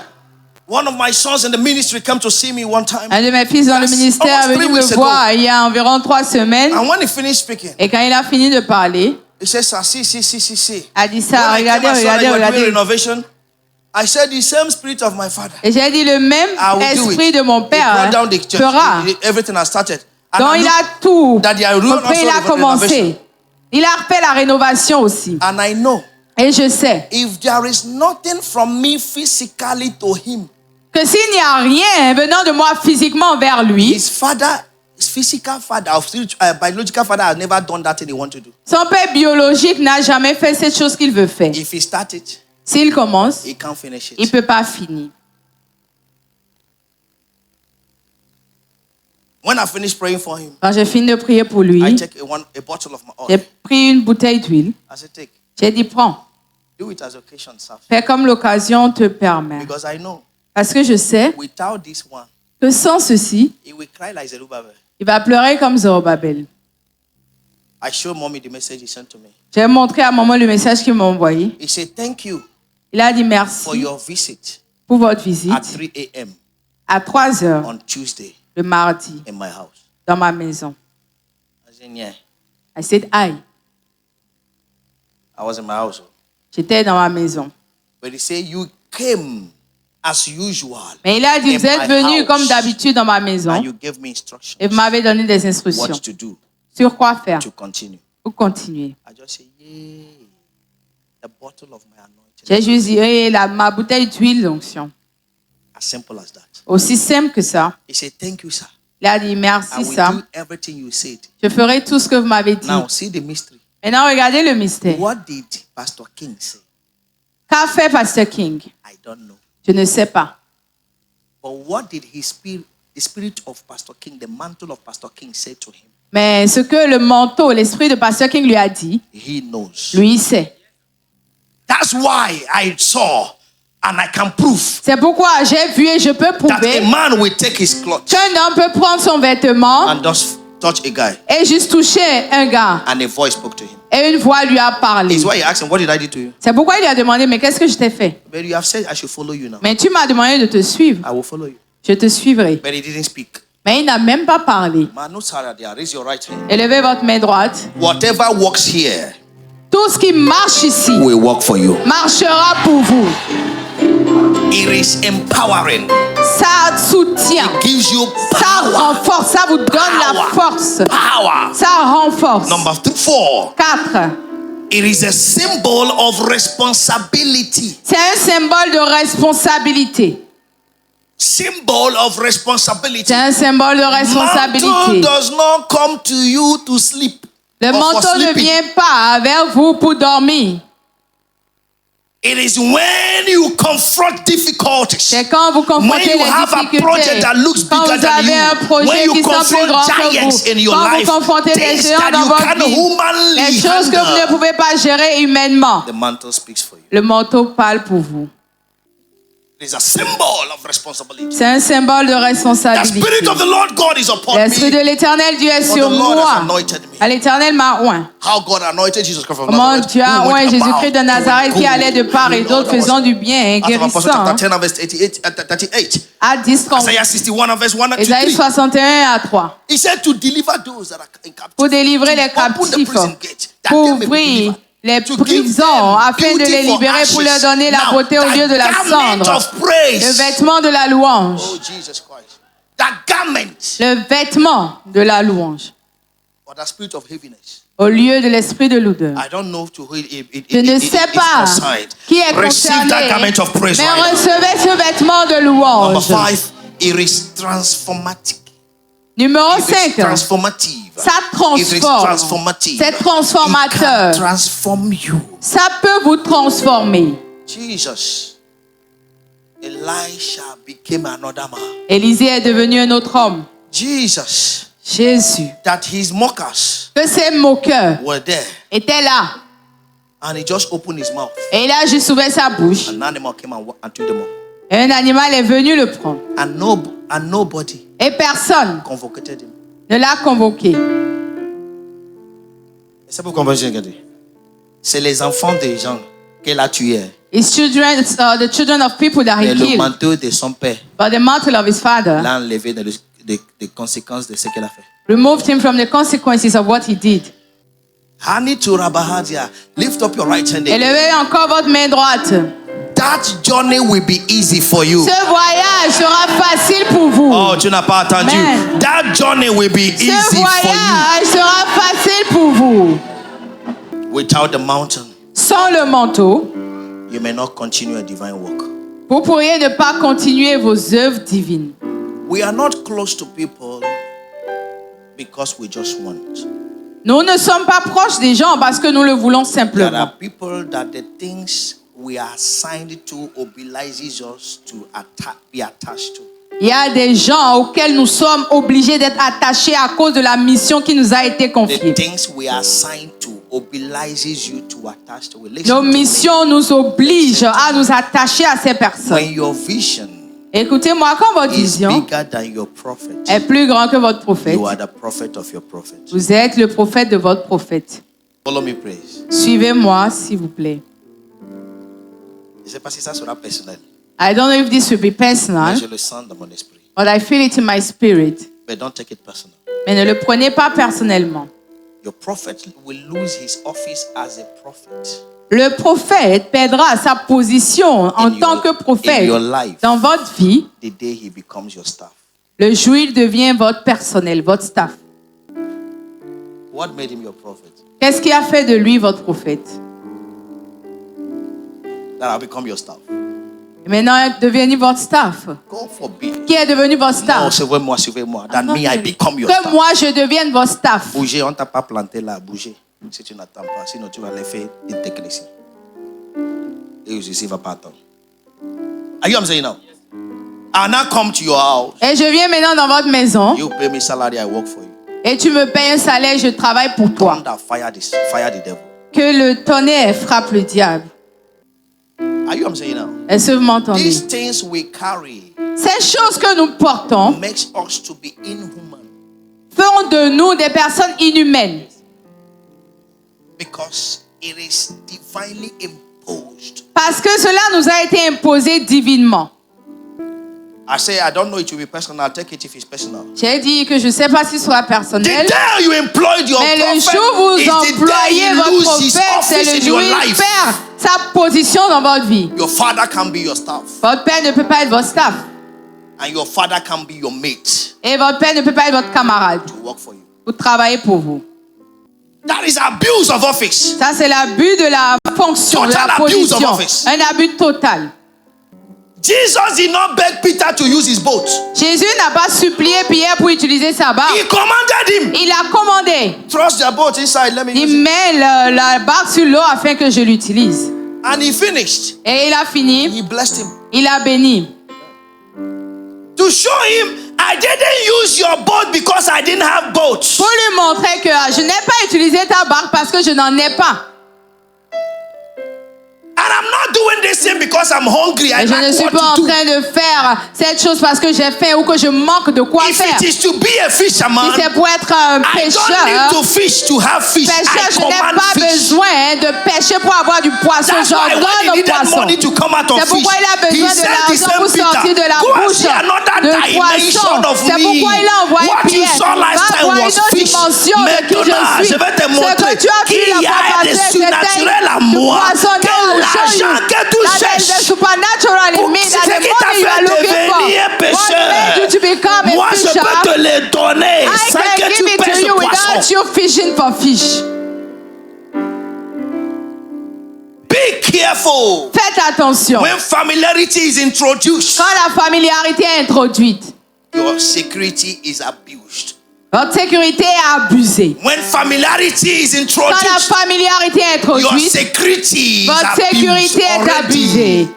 One of my sons in the ministry came to see me one time. Un de mes fils dans le That's ministère est almost venu 3 me weeks voir il y a environ 3 semaines. And when he finished speaking, Et quand il a fini de parler, he said, "Sir, see. a dit ça, When I came, I saw that you were doing regardez. renovation. I said, the same spirit of my father. Et j'ai dit, le même I will do esprit it." de mon He père brought down the church. fera. Everything has started. And Donc I il look- a tout. that they are doing Après, il also a commencé. renovation. Il a refait la rénovation aussi. And I know Et je sais if there is nothing from me physically to him, que s'il n'y a rien venant de moi physiquement vers lui, his father, his physical father, biological father has never done that thing he wanted to do. son père biologique n'a jamais fait cette chose qu'il veut faire. If he started, S'il commence, he can't finish il ne it. peut pas finir. When I finished praying for him, Quand j'ai fini de prier pour lui, I take a bottle of my oil. j'ai pris une bouteille d'huile. I said, take. J'ai dit, prends. Do it as occasion serves. Fais comme l'occasion te permet. Because I know Parce que je sais without this one, que sans ceci, he will cry like Zerubbabel. il va pleurer comme Zorobabel. I showed mommy the message he sent to me. J'ai montré à maman le message qu'il m'a envoyé. He said, thank you Il a dit for merci your visit pour votre visite at 3 a.m. à 3 heures on Tuesday le mardi in my house. dans ma maison. I said, yeah. I said, aïe, I was in my house. j'étais dans ma maison. But he said, you came as usual. Mais il a dit, in vous êtes my venus house, comme d'habitude dans ma maison and you gave me instructions et vous m'avez donné des instructions what to do sur quoi faire to continue. pour continuer. I just say, yay. The bottle of my anointing. J'ai juste dit, ma bouteille d'huile d'onction. As simple as that. Aussi simple que ça. He said, thank you, sir. Il a dit, I merci will ça. do everything you said. Je ferai tout ce que vous m'avez dit. Now, see the mystery. Maintenant, regardez le mystère. What did Pastor King say? Qu'a fait Pasteur King? I don't know. Je ne sais pas. what did his spirit, the spirit of Pastor King, the mantle of Pastor King, say to him? Mais ce que le manteau, l'esprit de Pasteur King lui a dit, He knows. lui il sait. That's why I saw and I can prove C'est pourquoi j'ai vu et je peux that prouver a man will take his cloth qu'un homme peut prendre son vêtement and just touch a guy, et juste toucher un gars. and a voice spoke to him. Et une voix lui a parlé. It's why he asked him, what did I do to you? C'est pourquoi il lui a demandé, mais qu'est-ce que je t'ai fait? But you have said I should follow you now. Mais tu m'as demandé de te suivre. I will follow you. Je te suivrai. But he didn't speak. Mais il n'a même pas parlé. Man, no Sarah there. Raise your right hand. Élevez votre main droite. Whatever works here Tout ce qui marche ici will work for you. marchera pour vous. It is empowering. Ça soutient. Gives you Ça power. renforce. Ça vous donne la force. Power. Ça renforce. Number 4. 4. It is a symbol of responsibility. C'est un symbole de responsabilité. Symbol of responsibility. C'est un symbole de Mantle responsabilité. does not come to you to sleep. Le or for manteau ne sleeping. vient pas vers vous pour dormir. It is when you confront difficulties. C'est quand vous When confrontez you les have a difficultés, project that looks quand bigger vous than avez un you, projet when you qui sont plus confront grands que giants vous, in your quand life, vous confrontez des things géants that dans you votre can vie, humanly les choses que vous ne handle, pouvez pas gérer humainement, the mantle speaks for you. le manteau parle pour vous. It is a symbol of responsibility. C'est un symbole de The responsabilité. Spirit of the Lord God is upon L'Esprit de me. l'Éternel Dieu est For sur the Lord has moi. anointed me. À l'Éternel m'a oint. How God anointed Jesus Christ from Comment Nazareth. Dieu a who oint went Jésus-Christ de about Nazareth doing qui allait de good. part et You know, d'autre that was faisant du bien et Acts of Apostles guérissant. chapter 10 and verse 38. À 10 comme Isaiah 61 and verse 1 and 2, Ésaïe 3. 61 à 3. He said to deliver those that are in captivity. Pour délivrer les To open the captifs, prison gate, that pour they may be ouvrir delivered. les To give prisons them afin de beauty les for libérer pour leur ashes. donner la Now, beauté au lieu de la the garment cendre. of praise. Le vêtement de la louange. Oh, Jesus Christ. That garment. Le vêtement de la louange. Or the spirit of heaviness. Au lieu de l'esprit de l'odeur. I don't know to who Je ne sais pas qui est Receive that concerné, garment of praise mais right now. recevez ce vêtement de Number louange. 5, it is transformative. Numéro It is 5. transformative. Ça It is transforme. transformative. C'est transformateur. It can transform you. Ça peut vous transformer. Jesus. Elisha became another man. Élisée est devenu un autre homme. Jesus. Jésus. That his mockers Que ses moqueurs were there. étaient là. And he just opened his mouth. Et il a juste ouvert sa bouche. An animal came and took them all. Et un animal est venu le prendre. And nobody Et personne convocated him. ne l'a convoqué. C'est pourquoi c'est les enfants des gens qu'elle a tués. His children, the children of people that Et he le killed. manteau de son père But the mantle of his father l'a enlevé des conséquences de ce qu'elle a fait. removed him from the consequences of what he did. Hani to Rabahadia. Lift up your right hand. Élevez encore votre main droite. That journey will be easy for you. Ce voyage sera facile pour vous. Oh, tu n'as pas attendu. Amen. That journey will be Ce easy for voyage sera facile pour vous. you. Without the mountain, Sans le manteau, you may not continue a divine work. vous pourriez ne pas continuer vos œuvres divines. We are not close to people because we just want. Nous ne sommes pas proches des gens parce que nous le voulons There simplement. are people that the things we are assigned to mobilizes us to be attached to. Il y a des gens auxquels nous sommes obligés d'être attachés à cause de la mission qui nous a été The confiée. things we are assigned to mobilizes you to attach to. Listen Nos to me. missions nous obligent à nous attacher à ces personnes. When your vision Écoutez-moi, quand votre is vision bigger than your prophet, est plus grande que votre prophète, you are the prophet of your prophet. vous êtes le prophète de votre prophète. Follow me, please. Suivez-moi, s'il vous plaît. Je ne sais pas si ça sera personnel, I don't know if this will be personal, mais je le sens dans mon esprit. but I feel it in my spirit. But don't take it personal. Mais ne le prenez pas personnellement. Your prophet will lose his office as a prophet. Le prophète perdra sa position en In tant your- que prophète in your life. dans votre vie The day he becomes your staff. le jour où il devient votre personnel, votre staff. What made him your prophet? Qu'est-ce qui a fait de lui votre prophète? That I'll become your staff. Et maintenant, il est devenu votre staff. God forbid. Qui est devenu votre Non, staff? suivez-moi, suivez-moi. That me, I become your Que staff. moi, je devienne votre staff. Bouger, on t'a pas planté là, bouger. Si tu n'attends pas, sinon tu vas les faire une technicien. Et aussi, il va pas attendre. Are you what I'm saying now? I'll now come to your house. Et je viens maintenant dans votre maison. You pay me salary, I work for you. Et tu me payes un salaire, je travaille pour toi. Thunder, fire the devil. Que le tonnerre frappe le diable. Are you what I'm saying now? Est-ce que vous m'entendez? These things we carry Ces choses que nous portons makes us to be inhuman. font de nous des personnes inhumaines. Because it is divinely imposed. Parce que cela nous a été imposé divinement. I say, I don't know it will be personal. I'll take it if it's personal. J'ai dit que je ne sais pas si ce sera personnel. The day you employed your Mais le prophet jour où vous is the employez day he votre loses his prophète, c'est office le in jour où your il life. perd sa position dans votre vie. Your father can be your staff. Votre père ne peut pas être votre staff. And your father can be your mate Et votre père ne peut pas être votre camarade. to work for you. Pour travailler pour vous. That is abuse of office. Ça, c'est l'abus de la fonction, de Total la abuse of position. office. Un abus total. Jesus did not beg Peter to use his boat. Jésus n'a pas supplié Pierre pour utiliser sa barque. He commanded him. Il a commandé. Thrust the boat inside. Let me Il use it. met la barque sur l'eau afin que je l'utilise. And he finished. Et il a fini. He blessed him. Il a béni. To show him, I didn't use your boat because I didn't have boats. Pour lui montrer que je n'ai pas utilisé ta barque parce que je n'en ai pas. And I'm not doing this thing because I'm hungry. I Et je ne like suis what pas en to do. train de faire cette chose parce que j'ai faim ou que je manque de quoi If faire. it is to be a fisherman, Si c'est pour être un I don't pêcheur, need to fish to have fish. pêcheur, I je n'ai command pas fish. besoin de pêcher pour avoir du poisson. That's why when he J'ordonne au needed poisson. money to come out of C'est fish, pourquoi il a he besoin de said to l'argent pour Saint sortir de Peter, la go and bouche see another de dimension poisson. of C'est me. pourquoi il a envoyé What you Pierre. saw last Va time voir une was autre fish. dimension de qui Maintenant, je suis. je vais te Ce montrer que tu as vu qu'il la y fois a passée, des c'était surnaturels à du moi. poisson. Que Now I will show you l'argent que tu that there is cherches, a supernatural in me, c'est that the qui t'a money you are fait looking for. devenir What made you pêcheur. to become Moi, a je fisher? peux te les donner I sans can que give tu it to pêches you le without poisson. you fishing for fish. Be careful. Faites attention. When familiarity is introduced, Quand la familiarité est introduite, your security is abused. votre sécurité est abusée. When familiarity is Quand la introduced, familiarité est your introduite, security is votre abused sécurité est already. abusée.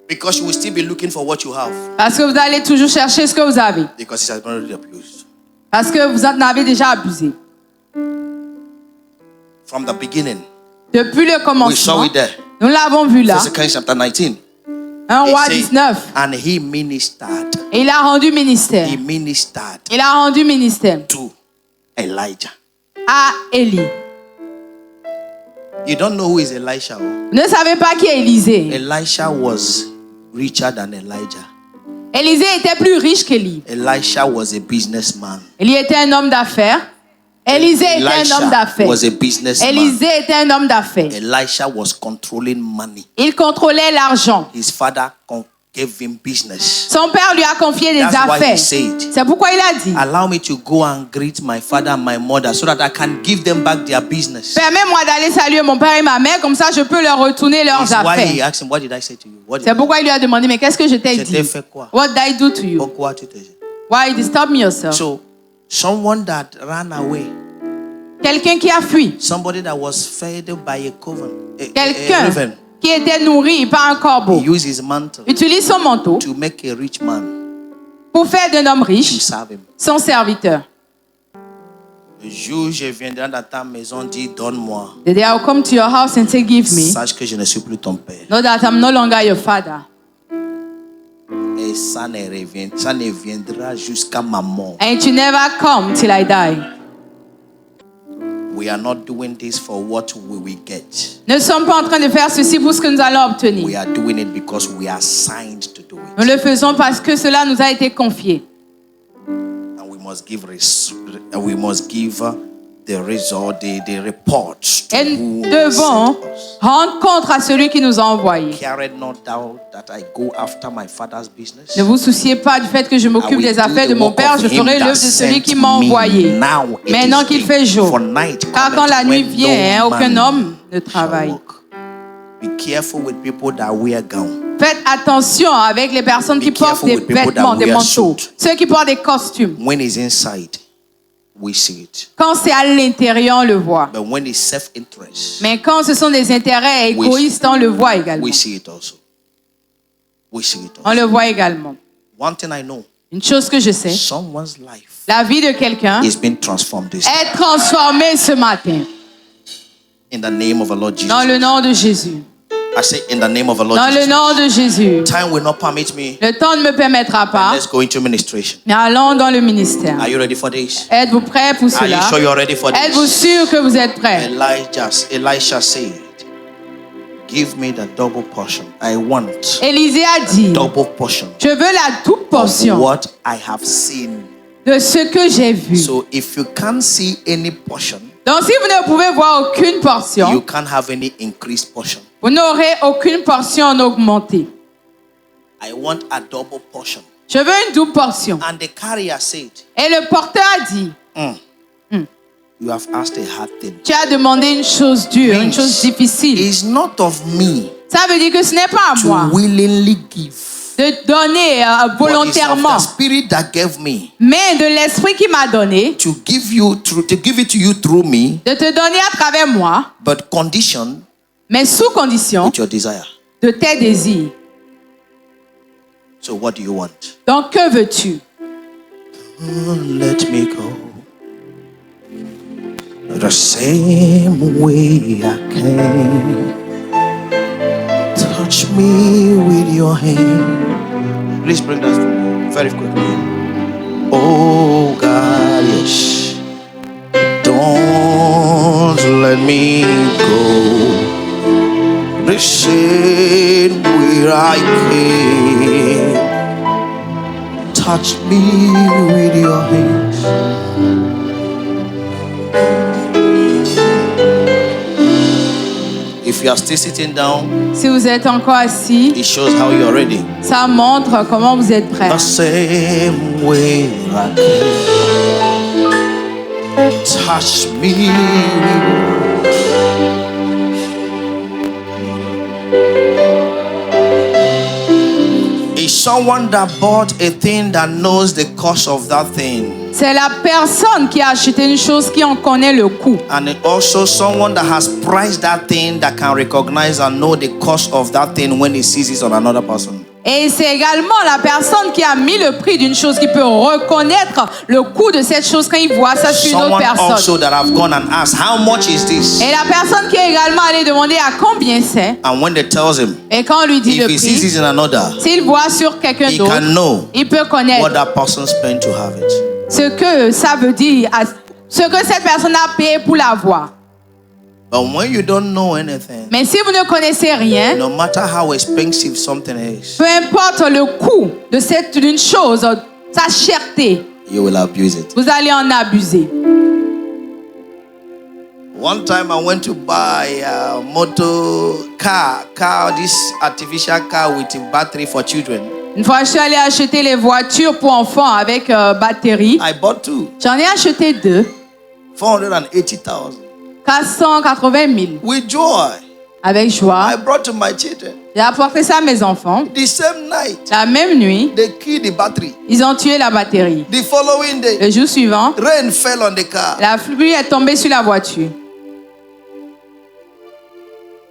Because you will still be looking for what you have. Parce que vous allez toujours chercher ce que vous avez. Because it has been already abused. Parce que vous en avez déjà abusé. From the beginning, Depuis le we saw commencement, it there. nous l'avons vu là. 1 Kings chapter 19. 1 It roi said, 19. and he ministered. Et il a rendu ministère. He ministered Il a rendu ministère to Elijah. à Élie. You don't know who is Elisha. Oh? Vous ne savez pas qui est Élisée. Elisha was richer than Elijah. Élisée était plus riche qu'Élie. Elisha was a businessman. Élie était un homme d'affaires. Élisée était un homme d'affaires. was a businessman. Élisée était un homme d'affaires. Elisha was controlling money. Il contrôlait l'argent. His father gave him business. Son père lui a confié des That's why he affaires. said, C'est pourquoi il a dit, allow me to go and greet my father and my mother so that I can give them back their business. permets-moi d'aller saluer mon père et ma mère, comme ça je peux leur retourner leurs That's why he affaires. asked him, what did I say to you? What did C'est pourquoi il lui a demandé, mais qu'est-ce que je t'ai Je t'ai dit? fait quoi? What did I do to you? Pourquoi tu t'es- Why you disturb me yourself? So, someone that ran away, Quelqu'un qui a fui. somebody that was fed by a coven, a Quelqu'un raven, qui était nourri par un corbeau. he used his mantle Utilise son manteau to make a rich man pour faire d'un homme to riche serve him. son serviteur. Le jour où je viendrai dans ta maison, dis donne-moi. The day I'll come to your house and say, give me. Sache que je ne suis plus ton père. Know that I'm no longer your father. Et ça ne viendra jusqu'à ma mort. And you never come till I die. We are not doing this for what we will get. Ne sommes pas en train de faire ceci pour ce que nous allons obtenir. We are doing it because we are signed to do Nous it. le faisons parce que cela nous a été confié. And we must give the result, the reports to Et who nous sent devons us. rendre compte à celui qui nous a envoyés. Carry not doubt that I go after my father's business. Ne vous souciez pas du fait que je I m'occupe will des do affaires the de mon work père. of Je him ferai that l'œuvre de celui sent qui m'a me. envoyé. Now it Maintenant is qu'il day, fait jour. for night Car quand cometh la nuit when vient, no aucun man homme ne shall travaille. walk. Be careful with people that wear gown. Faites attention avec les personnes qui Be portent careful des with people vêtements, that des wear manteaux. suit. Ceux qui portent des costumes. When it's inside, we see it. Quand c'est à l'intérieur, on le voit. But when it's self-interest, Mais quand ce sont des intérêts égoïstes, on le voit également. we see it also. we see it On also. le voit également. One thing I know, Une chose que je sais, someone's life la vie de quelqu'un is being transformed this day. est transformée ce matin. In the name of the Lord Jesus. Dans le nom de Jésus. I say in the name of the Lord Dans le Jesus. nom de Jésus. Time will not permit me. Le temps ne me permettra pas. Let's go into ministration. Mais allons dans le ministère. Are you ready for this? Êtes-vous prêts pour Are you cela? sure you're ready for Êtes-vous this? sûr que vous êtes prêts? Elisha said, give me the double portion. I want Élisée a dit, double portion je veux la double of portion what I have seen. de ce que j'ai vu. So if you can't see any portion, Donc si vous ne pouvez voir aucune you portion, can't have any increased portion. vous n'aurez aucune portion en augmenté. I want a double portion. Je veux une double portion. And the carrier said, Et le porteur a dit, you have asked a hard thing. tu as demandé une chose dure, une chose difficile. It's not of me Ça veut dire que ce n'est pas à moi to willingly give. de donner But it's volontairement, of the spirit that gave me mais de l'esprit qui m'a donné, to give it to you through me, de te donner à travers moi, but condition mais sous condition with your desire. de tes désirs. So what do you want? Donc que veux-tu? Let me go the same way I came. Touch me with your hand. Please bring that for me very quickly. Oh God, yes. Don't let me go the same way I came. Touch me with your hands. If you are still sitting down, Si vous êtes encore assis, it shows how you are ready. ça montre comment vous êtes prêts. The same way I came. Touch me. Is someone that bought a thing that knows the cost of that thing. C'est la personne qui a acheté une chose qui en connaît le coût. And also someone that has priced that thing that can recognize and know the cost of that thing when he sees it on another person. Et c'est également la personne qui a mis le prix d'une chose qui peut reconnaître le coût de cette chose quand il voit ça sur une autre Someone personne. also that have gone and asked, how much is this? Et la personne qui est également allée demander à combien c'est. And when they tells him, Et quand on lui dit if le he sees prix, it in another, s'il voit sur quelqu'un he d'autre, can know il peut connaître what that person spent to have it. ce que ça veut dire, ce que cette personne a payé pour l'avoir. But when you don't know anything, Mais si vous ne connaissez rien, no matter how expensive something is, peu importe le coût d'une chose, sa cherté, you will abuse it. vous allez en abuser. One time I went to buy a car, this artificial car with a battery for children. Une fois, je suis allée acheter les voitures pour enfants avec batterie. I bought two, J'en ai acheté 2, 480,000. 480 000. With joy, Avec joie. I brought to my children. J'ai apporté ça à mes enfants. The same night, La même nuit, they killed the battery. ils ont tué la batterie. The following day, Le jour suivant, rain fell on the car. la pluie est tombée sur la voiture.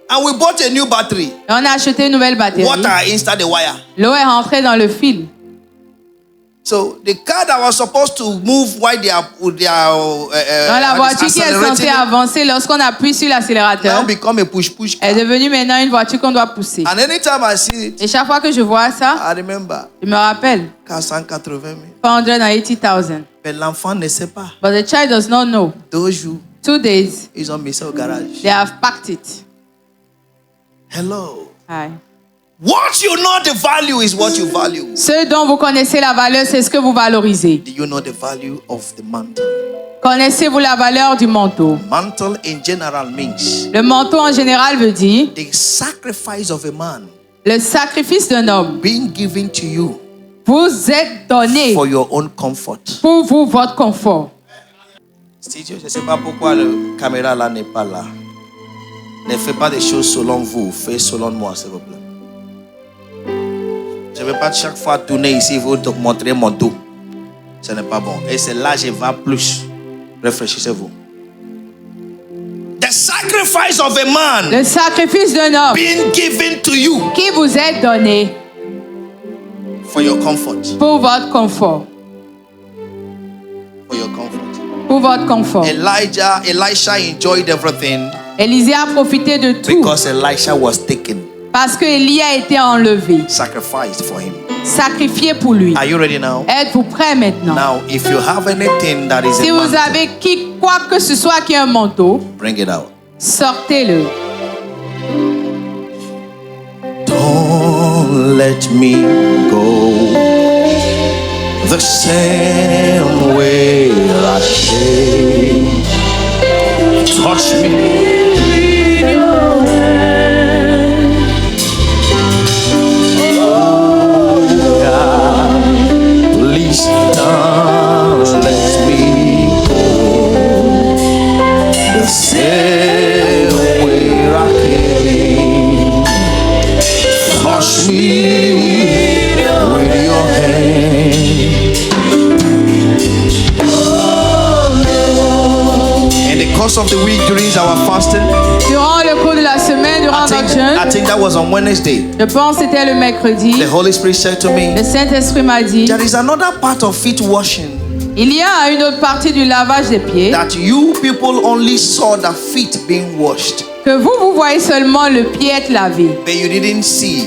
And we bought a new battery. Et on a acheté une nouvelle batterie. Water inside the wire. L'eau est rentrée dans le fil. So the car that was supposed to move while they are Dans la voiture qui est censée accelerating avancer, lorsqu'on appuie sur now l'accélérateur, become a push car. est devenue maintenant une voiture qu'on doit pousser. And anytime I see it, Et chaque fois que je vois ça, I remember je me rappelle, 480 000. 480,000. Mais l'enfant ne sait pas. But the child does not know. 2 jours, 2 days, ils ont mis ça au garage. they have packed it. Hello. Aye. What you know the value is what you value. Ce dont vous connaissez la valeur, c'est ce que vous valorisez. Do you know the value of the mantle? Connaissez-vous la valeur du manteau? Mantle in general means Le manteau en général veut dire the sacrifice of a man le sacrifice d'un homme. being given to you Vous êtes donné for your own comfort. pour vous, votre confort. Studio, je ne sais pas pourquoi la caméra là n'est pas là. Ne faites pas des choses selon vous, faites selon moi, s'il vous plaît. Je ne vais pas chaque fois tourner ici pour te montrer mon dos. Ce n'est pas bon. Et c'est là que je vais plus. Réfléchissez-vous. The sacrifice of a man Le sacrifice d'un homme being given to you qui vous est donné For your comfort. Pour votre confort. For your comfort. Pour votre confort. Elisha enjoyed everything. Élisée a profité de tout. Because Elisha was taken. Parce que Élie a été enlevé. Sacrificed for him. Sacrifié pour lui. Are you ready now? Êtes-vous prêts maintenant? Now, if you have anything that is Si a vous mantle, avez quoi que ce soit qui est un manteau, bring it out. sortez-le. Don't let me go the same way I came. Touch me with your hand. Oh God, please don't let me go the same way I came. Touch me with your hand. In the course of the week during our fasting, Durant le cours de la semaine, durant notre jeûne, I think that was on Wednesday, je pense que c'était le mercredi, the Holy Spirit said to me, le Saint-Esprit m'a dit, there is another part of feet washing il y a une autre partie du lavage des pieds that you people only saw the feet being washed, que vous voyez seulement le pied être lavé. but you didn't see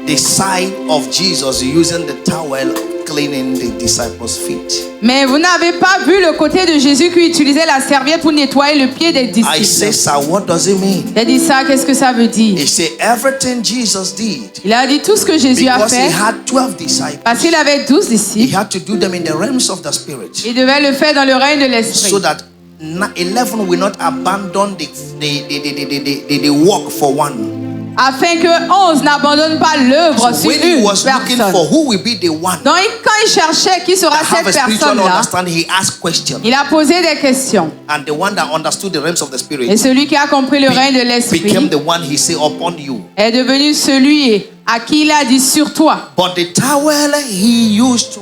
the side of Jesus using the towel cleaning the disciples' feet. Mais vous n'avez pas vu le côté de Jésus qui utilisait la serviette pour nettoyer le pied des I say, disciples. sir, what does it mean? Il a dit ça, qu'est-ce que ça veut dire? He said, everything Jesus did, Il a dit tout ce que Jésus a because he fait had 12 disciples, parce qu'il avait 12 he disciples. had to do them in the realms of the Spirit, Il devait le faire dans le règne de l'Esprit. so that 11 will not abandon the work for one. Afin que 11 n'abandonnent pas l'œuvre So sur when he une was looking personne. for who will be the one Donc quand il cherchait qui sera that have a cette spiritual personne-là, understanding, he asked questions. il a posé des questions. And the one that understood the realms of the Et Spirit celui qui a compris le règne de l'Esprit became the one he said upon you. est devenu celui à qui il a dit sur toi. But the towel he used to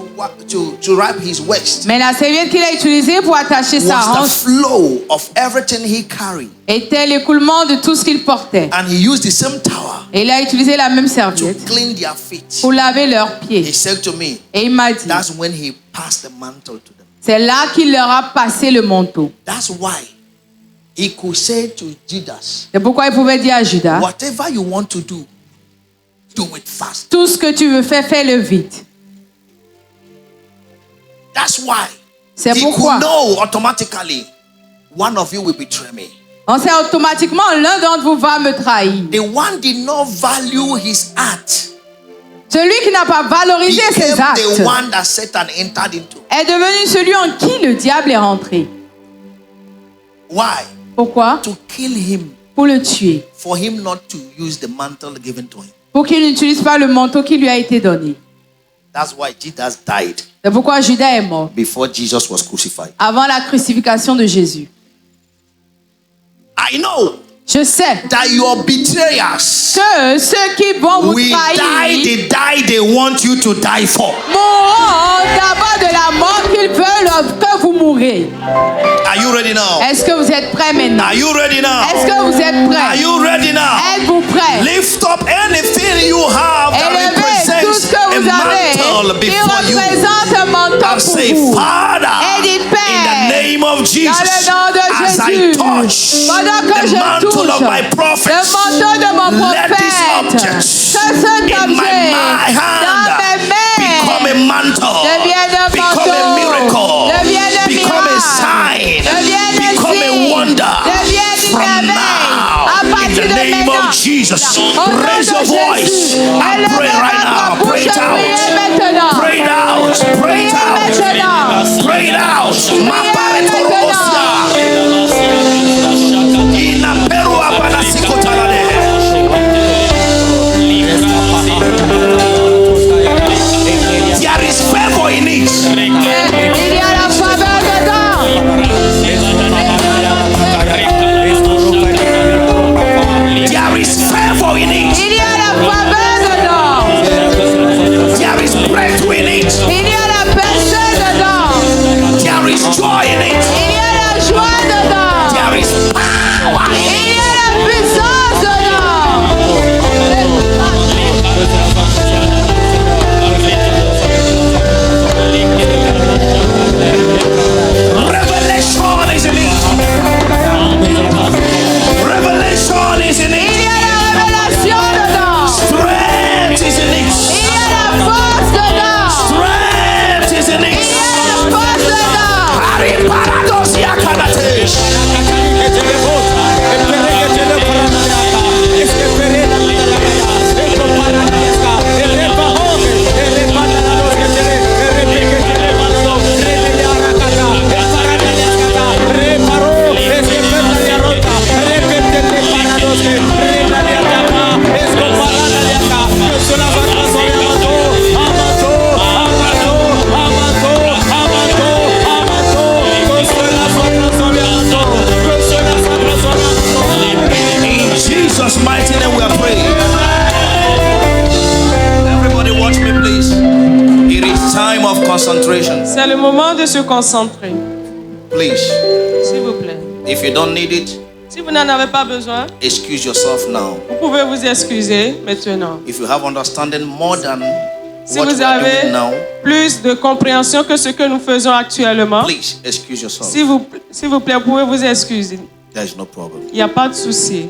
wrap his waist Mais la serviette qu'il a utilisée pour attacher sa was the hanche flow of everything he carried. était l'écoulement de tout ce qu'il portait. And he used the same towel Et il a utilisé la même to serviette clean their feet. pour laver leurs He pieds. said to me, Et il m'a dit, that's when he passed the mantle to them. c'est là qu'il leur a passé le manteau. That's why he could say to Judas, C'est pourquoi il pouvait dire à Judas, whatever you want to do it fast. tout ce que tu veux faire, fais-le vite. That's why C'est he pourquoi could know automatically one of you will betray me. on sait automatiquement l'un d'entre vous va me trahir. The one did not value his act. Celui qui n'a pas valorisé Became ses actes the one that Satan entered into. est devenu celui en qui le diable est rentré. Why? Pourquoi? To kill him, Pour le tuer. for him not to use the mantle given to him. Pour qu'il n'utilise pas le manteau qui lui a été donné. That's why Judas died C'est pourquoi Judas est mort before Jesus was crucified. avant la crucifixion de Jésus. I know Je sais that your betrayers que ceux qui vont vous will trahir die they want you to die for. mourront d'abord de la mort qu'ils veulent que vous mourrez. Are you ready now? Est-ce que vous êtes prêts maintenant? Are you ready now? Est-ce que vous êtes Are prêts? you ready now? Êtes-vous prêts? Lift up anything you have that Élevez tout ce represents que a vous avez mantle qui before you. représente un manteau And pour say, vous. Father, Et dites, in the Père, name of Jesus, dans le nom de as I Jésus, touch pendant que the je mantle touche of my le prophets, manteau de mon let this prophète, object que cet in my objet hand dans mes become a mains mantle, devienne un become a miracle, manteau, devienne un become a miracle, sign, devienne un become a signe, wonder. devienne une From merveille. À now, in partir the de name maintenant, of Jesus, au nom raise de your voice Jésus, and pray élevez right now. votre Pray bouche it et priez out. maintenant. Pray it out. Pray it Priez out. maintenant. Pray it out. Mapareto robosia. Inaperua panasikotalale. There is favor in it. Il y a la faveur dedans. There is favor in it. Il y a la faveur time of concentration. C'est le moment de se concentrer. Please, S'il vous plaît. if you don't need it, Si vous n'en avez pas besoin, excuse yourself now. vous pouvez vous excuser maintenant. If you have understanding more than Si what vous we are avez doing now, plus de compréhension que ce que nous faisons actuellement, please excuse yourself. s'il vous plaît, vous pouvez vous excuser. There is no problem. Il n'y a pas de souci.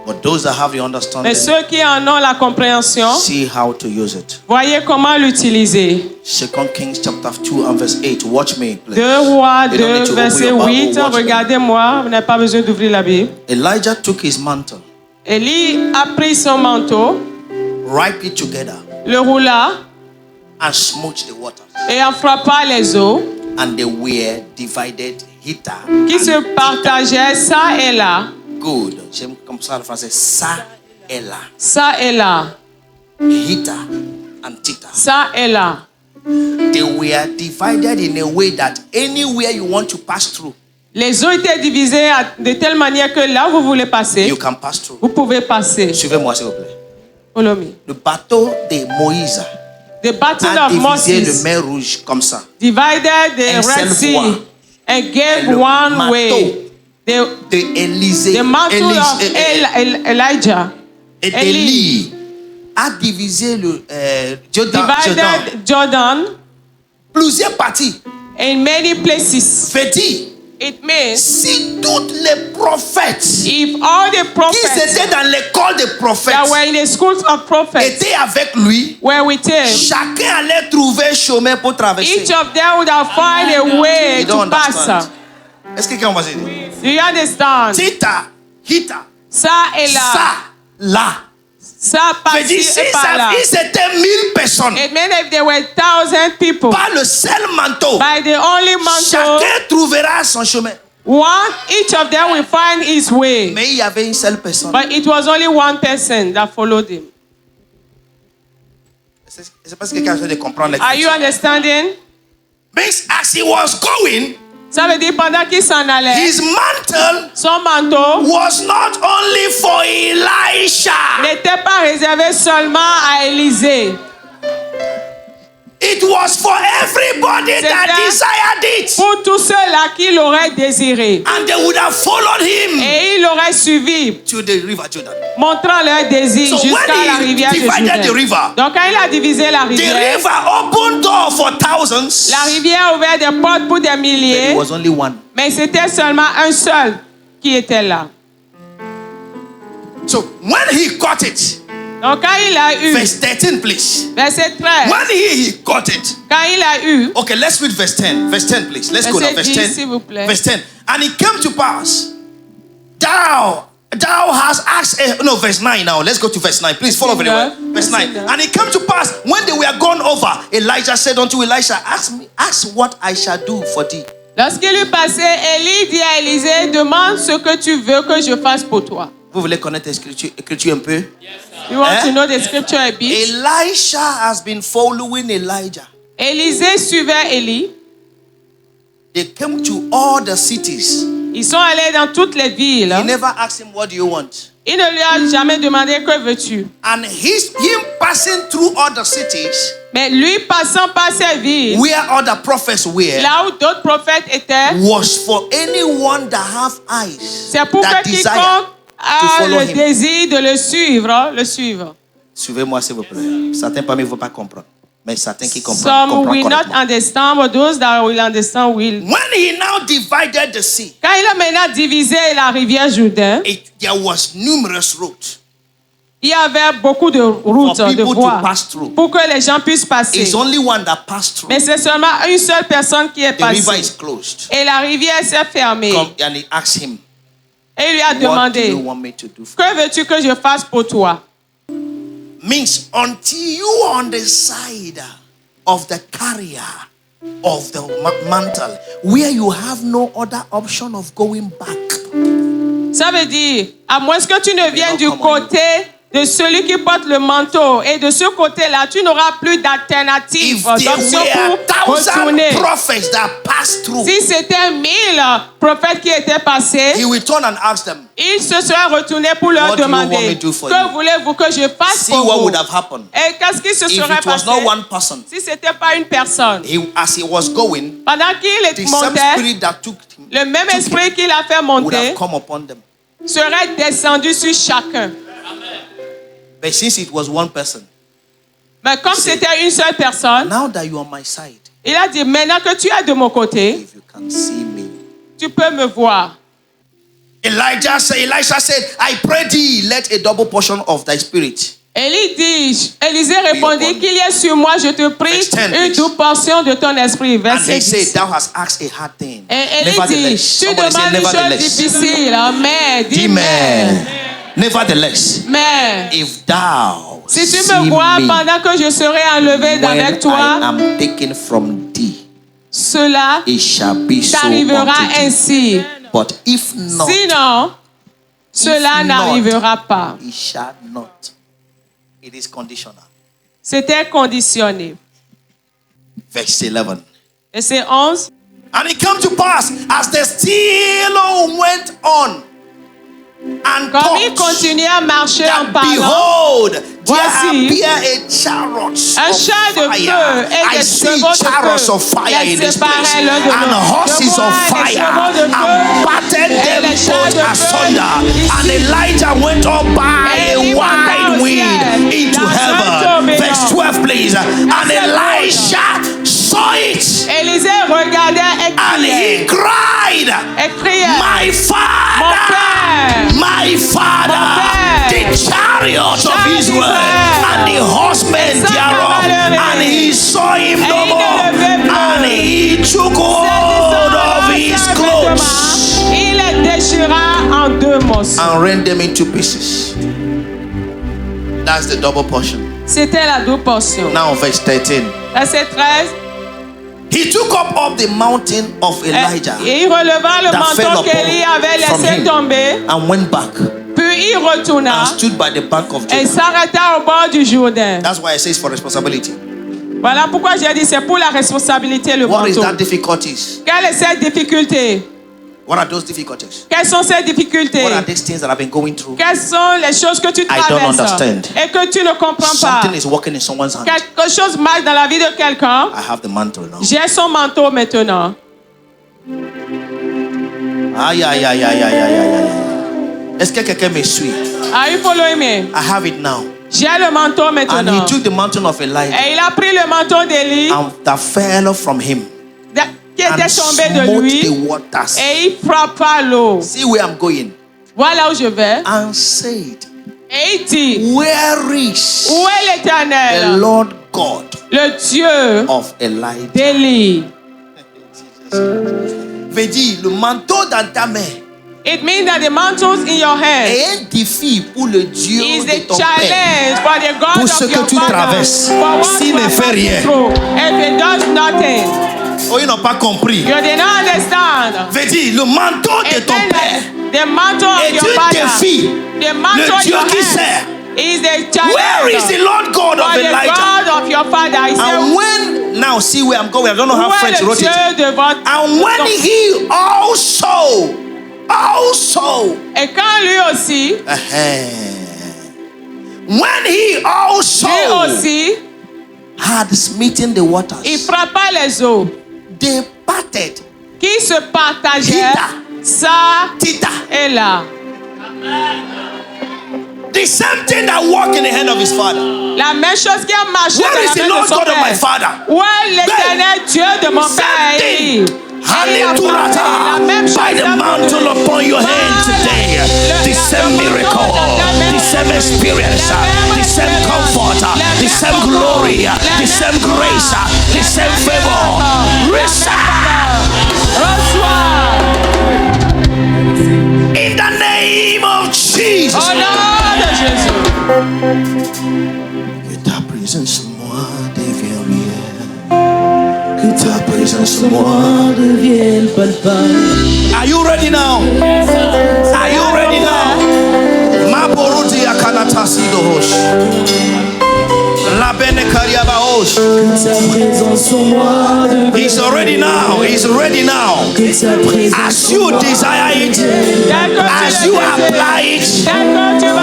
But those that have the Mais understanding, ceux qui en ont la compréhension, see how to use it. voyez comment l'utiliser. 2 Kings chapter 2 and verse 8. Watch me, please. 2 Rois You don't need 2, to open verset your Bible, 8. watch me. Regardez-moi, vous n'avez pas besoin d'ouvrir la Bible. Elijah took his mantle, Élie a pris son manteau, wrapped it together, le roula and smote the waters. et en frappa les eaux And they were divided hither. qui se partageaient ça et là, Good. J'aime comme ça le français. Ça et là. ça et là, Hither and thither. ça et là. They were divided in a way that anywhere you want to pass through, Les eaux étaient divisées de telle manière que là où vous voulez passer, you can pass through. vous pouvez passer. Suivez-moi, s'il vous plaît. Follow me. Le bateau de Moïse The battle a of divisé le Moses mer rouge comme ça. divided the Un seul Red Sea voie. and gave Le one manteau way. The De Élisée, mantle of Elijah et Élie. d'Élie a divisé le Jordan. divided Jordan Plusieurs parties. in many places. Fait dire, It means si tous les prophètes if all the qui prophets étaient dans l'école des prophètes that were in the schools of prophets étaient avec lui, were with him, chacun allait trouver chemin pour traverser. each of them would have found a way You don't to pass. understand. Est-ce que quelqu'un va dire? Do you understand? Tita, hita, Ça et là. ça, là. Ça Fait dire, par-ci si et par-là. c'était 1000 personnes, It meant if there were 1,000 people, par le seul manteau, by the only mantle, chacun trouvera son chemin. each of them will find his way. Mais il y avait une seule personne. But it was only one person that followed him. C'est parce que quelqu'un a besoin de comprendre. Are you understanding? Means as he was going, Ça veut dire pendant qu'il s'en allait, his mantle son manteau was not only for Elisha. n'était pas réservé seulement à Élisée. It was for everybody that C'était desired it. pour tous ceux-là qui l'auraient désiré. And they would have followed him Et ils l'auraient suivi, to the river Jordan. montrant leur désir So jusqu'à when la he rivière de divided the Jourdain. river, Donc quand il a divisé la the rivière, river opened door for thousands. la rivière a ouvert des portes pour des There milliers, was only one. mais c'était seulement un seul qui était là. So when he got it, Donc quand il a eu, verse 13, please. verset 13, When he got it, quand il a eu, okay, let's read verse 10. Verse 10, please. Let's go now. verset Verse 10, 10. s'il vous plaît. Verse 10. And it came to pass, thou hast asked, no, verse 9 now. Let's go to verse 9. Please follow very well. Verse 9. And it came to pass, when they were gone over, Elijah said unto Elisha, ask what I shall do for thee. Lorsqu'il eut passé, Élie dit à Élisée, demande ce que tu veux que je fasse pour toi. Vous voulez connaître l'écriture un peu? You want to know the scripture a bit? Elisha has been following Elijah. Élisée suivait Élie. They came to all the cities. Ils sont allés dans toutes les villes. He never asked him, what do you want? Il ne lui a jamais demandé que veux-tu. And him passing through all the cities, Mais lui passant par ces villes, where other prophets were, là où d'autres prophètes étaient, was for anyone that have eyes, c'est pour that que desire quiconque to a follow le him. désir de le suivre. Suivez-moi, s'il vous plaît. Certains parmi vous ne vont pas comprendre. Mais certains qui comprennent, Some comprennent will not correctement. understand, but those that will understand will. When he now divided the sea, Quand il a maintenant divisé la rivière Jourdain, there was numerous roads il y avait beaucoup de routes, for de people to voies, pass through. pour que les gens puissent passer. It's only one that passed through. Mais c'est seulement une seule personne qui est The river passée. is closed. Et la rivière s'est fermée. Come, and he asked him, Et il lui a what do demandé, you want me to do? que veux-tu que je fasse pour toi? Means until you are on the side of the carrier of the mantle, where you have no other option of going back. Ça veut dire, à moins que tu ne viennes du comment côté de celui qui porte le manteau. Et de ce côté-là, tu n'auras plus d'alternative, If there d'option were pour 1,000 retourner. prophets that passed through, Si c'était 1000 prophètes qui étaient passés, he will turn and ask them, il se serait retourné pour leur What do you want me demander, to do for que you? voulez-vous que je fasse see pour what vous? would have happened. Et qu'est-ce qui se If serait it was passé not one person, si ce n'était pas une personne? as he was going, Pendant qu'il the same montait, spirit that took him le même took esprit him qu'il a fait would monter have come upon them. serait descendu sur chacun. But since it was one person, Mais comme C'est- c'était une seule personne, now that you are on my side, il a dit, maintenant que tu es de mon côté, if you can see me. tu peux me voir. Elisha said, I pray thee, let a double portion of thy spirit. Élisée répondit qu'il y ait sur moi, je te prie, Verse 10, une please. double portion de ton esprit. And Verset he said, 10. thou hast asked a hard thing. Et Élie dit, Nevertheless, tu somebody say demandes une chose nevertheless. difficile, mais dis Amen. Nevertheless, mais if thou si tu see me vois me pendant que je serai enlevé d'avec when toi, I am taken from thee, cela it shall be so t'arrivera unto thee. ainsi. But if not, Sinon, cela not, n'arrivera pas. it shall not. It is conditional. C'était conditionné. Verse 11. Verset 11. And it came to pass as the still went on and Comme il talked, continuait à marcher en that parlant, behold, there Voici appeared a chariot un of char de feu fire. et I des see chevaux de chariots feu. of fire in Les this place, séparait l'un de and l'autre. horses Je vois of des fire, chevaux de and feu battered et them les chars both de feu asunder. And ici. Elijah went up by Et a il monta wide au wind ciel into dans un heaven. tourbillon. Verse 12, please. And Verset 12. Elisha saw it, Élisée regardait et and he criait. cried, Et criait. My Mon father, père. my father, Mon père. the chariot of Char Israel, d'Israël. and the horsemen Sa thereof. cavalerie. And he saw him Et no il ne more, le vit plus. and he took hold of his clothes Il les déchira en deux morceaux. and rent them into pieces. That's the double portion. C'était la double portion. Now, verse 13. Verset 13. He took up the mountain of Elijah Et il releva le that fell manteau upon qu'Élie avait from laissé him tomber. and went back Puis il retourna and stood by the bank of et Jordan. s'arrêta au bord du Jourdain. That's why I say it's for responsibility. Voilà pourquoi j'ai dit c'est pour la responsabilité le What is manteau. that difficulties? Quelle est cette difficulté? What are those difficulties? Quelles sont ces difficultés? What are these things that I've been going through? Quelles sont les choses que tu don't traverses understand. et que tu ne comprends pas? Something is working in someone's hand. Quelque chose marche dans la vie de quelqu'un. I have the mantle now. J'ai son manteau maintenant. Aïe, aïe, aïe, aïe, aïe, aïe, aïe, aïe. Est-ce que quelqu'un me suit? Are you following me? I have it now. J'ai le manteau And maintenant. he took the mountain of Elijah Et il a pris le manteau d'Élie and that fell from him qui était and tombé de smote lui the waters. et il frappa l'eau. See where I'm going. Voilà où je vais. And said, Et il dit, where is où est the l'Éternel, Lord God le Dieu of Elijah? d'Élie? Veut dire, le manteau dans ta main It means that the mantles in your hand est un défi pour le Dieu is de the ton père. challenge for the God Pour of ce que your tu father. traverses, For what s'il you ne are fait passing rien. through. If it does nothing, Oh, ils n'ont pas compris. you did not understand. Veut dire, le manteau de It ton means père that the mantle of est your un father, défi. the mantle Le in Dieu your qui hand sert. is the Where is the challenge Lord God for of the Elijah? God of your father. He said, And when, now see where I'm going. I don't know how où est French le wrote it. Dieu de votre... And when he also, Et quand lui aussi, when he lui also aussi, had smitten the il waters, frappa les eaux they parted. qui se partageaient Hita. ça Tita. et là. The same thing that walked in the hand of his father. La même chose qui a marché Where is dans the la main Lord de son God of my père. father? Où est l'éternel Dieu de mon Same père thing. Élie? Il a porté la Hallelujah. même chose By the à mantle nous. upon your hand today, the same miracle, the same experience, the same comfort, the same glory, the same grace, the same favor. Receive Reçois. in the name of Jesus. Au nom de Jésus. Que ta présence moi devienne réelle. Que ta présence moi devienne palpable. Are you ready now? Are you ready now? Maboruti Akanata. Atasidohosh. La bene kariabahosh. Que ta présence en moi devienne He's already now. He's ready now. que ta présence As you desire it, as you apply it,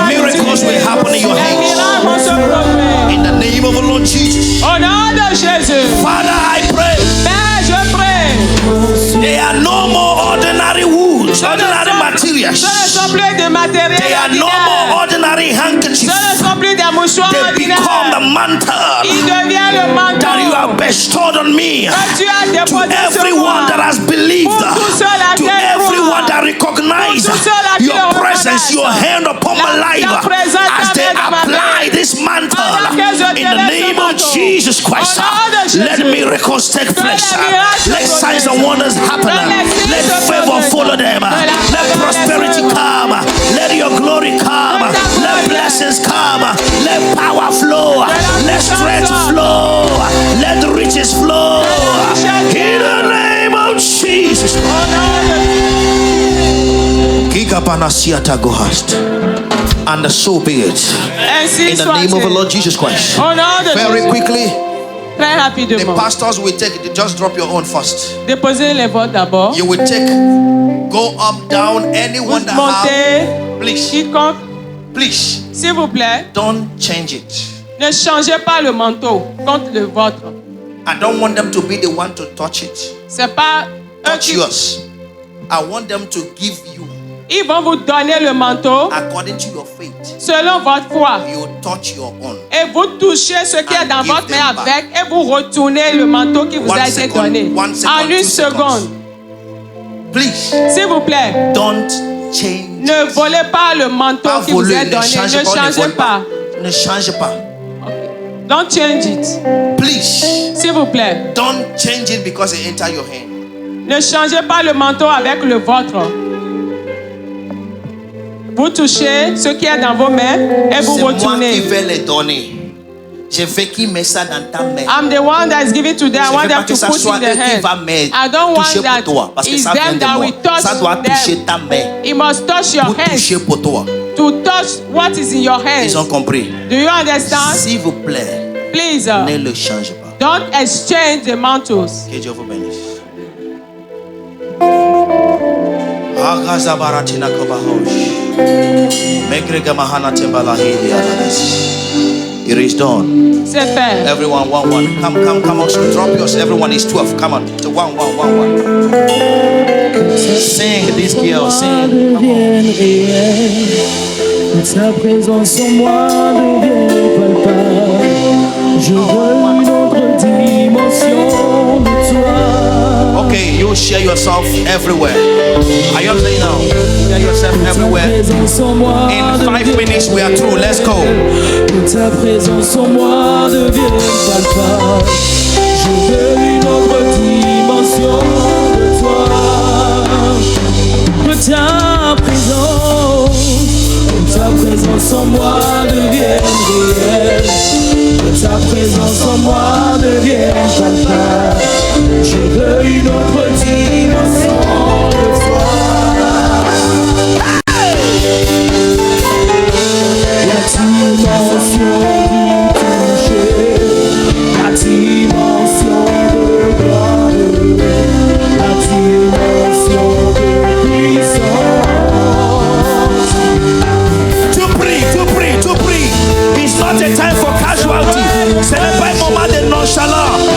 miracles will happen in your hands. In the name of the Lord Jesus. Au nom de Jésus. Father, I pray. Père, je prie. There are no more ordinary woods, ordinary materials. Ce ne sont plus des matériels There are no ordinaires. more ordinary handkerchiefs. Ce ne sont plus des mouchoirs They become the ordinaires. mantle Il devient le manteau that you have bestowed on me. que tu as To déposé sur everyone moi. that has believed, Pour tous ceux-là to qui everyone croient. that recognizes Pour tous ceux-là qui your le presence, reconnaissent. your hand upon my La life, présence as they de ma apply vie. this mantle Pendant que je in the te laisse name ce of manteau. Jesus Christ. Au nom de Let Jésus. miracles take place. les miracles Let se signs and produisent. wonders happen. Que les signes Let se favor produisent. follow them. Que la Let faveur prosperity les come. Let your glory come. Que ta Let gloire blessings come. Let power flow. Let strength flow. Let riches flow. In the name of Jesus. Kikapanasiata gohast. And so be it. Ainsi In the soit name of the il. Lord Jesus Christ. Au nom de Very Jésus. quickly, Très the rapidement. pastors will take it. Just drop your own first. Déposez les votes d'abord. You will take, go up, down, anyone that Montez. have. Please, Quiconque, please, s'il vous plaît, don't change it. ne changez pas le manteau contre le vôtre. I don't want them to be the one to touch it. C'est pas eux Touch qui. yours. I want them to give you Ils vont vous donner le manteau according to your faith. selon votre foi. You touch your own. Et vous touchez ce qui est And dans give votre them main back. avec et vous retournez le manteau qui vous One a été second, donné. one second, En une 2 seconds. seconde. Please, S'il vous plaît, don't change. ne volez pas le manteau Pas qui vous voler, est ne donné. changez Ne pas, ne changez vole pas. Ne change pas. Don't change it. Please, S'il vous plaît, don't change it because it enter your hand. ne changez pas le manteau avec le vôtre. Vous touchez ce qui est dans vos mains et vous C'est moi qui retournez. vais les donner. Je veux qu'ils mettent ça dans ta main. I'm the one that is giving to them. I Je want veux pas them que to ça put soit in eux the qui hand. va me I don't toucher want pour that toi. Parce que it's ça vient them de that moi. will touch Ça doit toucher them. ta main. It must touch your Pour toucher hands pour toi. to touch what is in your Ils ont hands. compris. Do you understand? S'il vous plaît, Please, ne le change pas. don't exchange the mantles. Que Dieu vous bénisse. Agazabaratina kobahosh. Megrega mahana tembalahi yadades. It is done. C'est fait. Everyone, one. Come on. So drop yours. Everyone is 12. Come on. So one. Sing, this girl, sing. devienne réelle. Que ta présence en moi devienne palpable. Je veux une autre dimension de toi. Okay, you share yourself everywhere. Are you understanding now? Share yourself Ta everywhere. présence en moi In 5 devienne minutes, we are through. Let's go. Que ta présence en moi devienne palpable. Je veux une autre dimension de toi. Que ta présence en moi devienne réelle. Que ta présence en moi devienne palpable. Je veux une autre dimension de toi. La dimension du toucher, la dimension de gloire, la dimension de puissance. To pray. It's not a time for casualty. Ce n'est pas un moment de nonchalance.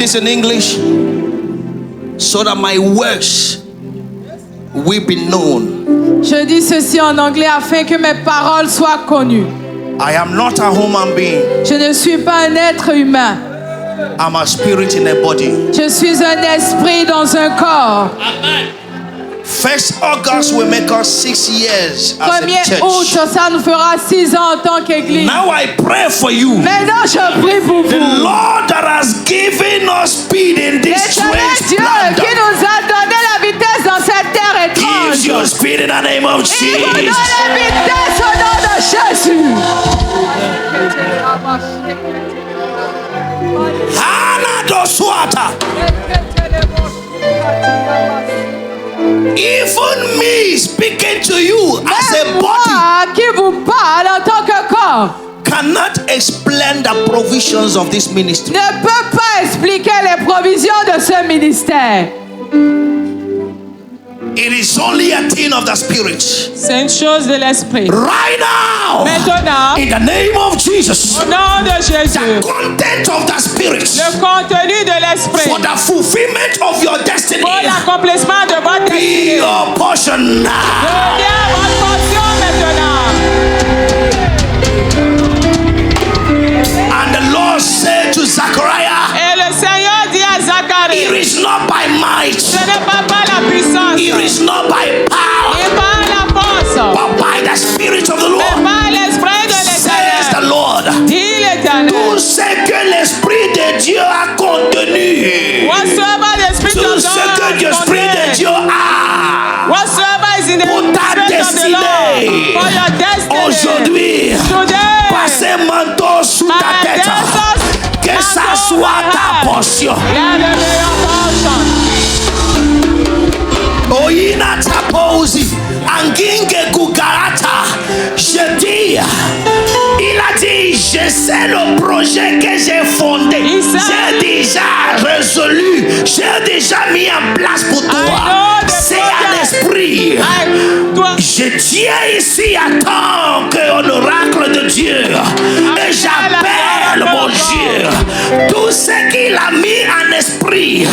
this in English so that my works will be known. Je dis ceci en anglais afin que mes paroles soient connues. I am not a human being. Je ne suis pas un être humain. I'm a spirit in a body. Je suis un esprit dans un corps. 1st August will make us 6 years as a 1er août, church. ça nous fera 6 ans en tant qu'église. Now I pray for you. Maintenant, je prie pour The vous. Lord that has given us speed in this L'éternel strange Dieu land qui nous a donné la vitesse dans cette terre gives you étrange. speed in the name of Il vous donne Jesus. la vitesse au nom de Jésus. Hanadoswata. Even me speaking to you as a Même body moi qui vous parle en tant que corps cannot explain the provisions of this ministry. ne peut pas expliquer les provisions de ce ministère. It is only a thing of the spirit. C'est une chose de l'esprit. Right now, Maintenant, in the name of Jesus, au nom de Jésus, the content of the spirit le contenu de l'esprit for the fulfillment of your destiny pour l'accomplissement de votre be destinée your portion now. devient votre portion maintenant. And the Lord said to Zechariah, Et le Seigneur dit à it Zacharie, is not by might, ce n'est pas par la puissance, it is not by power, ni par la force, but by the Spirit of the mais Lord, par l'esprit de says the l'Éternel. Lord. Dit l'Éternel. Tout ce que l'Esprit de Dieu a contenu, Whatsoever the Spirit tout of ce que God l'Esprit de contains, Dieu a whatsoever is in the pour ta Spirit of the Lord, destinée, for your destiny, aujourd'hui, today, passe un manteau sous ta tête, que ça soit ta portion. la meilleure portion. Oina tapozi, anginge kugarata, je dis, il a dit, je sais le projet que j'ai fondé, j'ai déjà résolu, j'ai déjà mis en place pour toi, c'est un esprit. Je tiens ici à tant qu'un oracle de Dieu, et j'appelle mon Dieu, tout ce qu'il a mis en esprit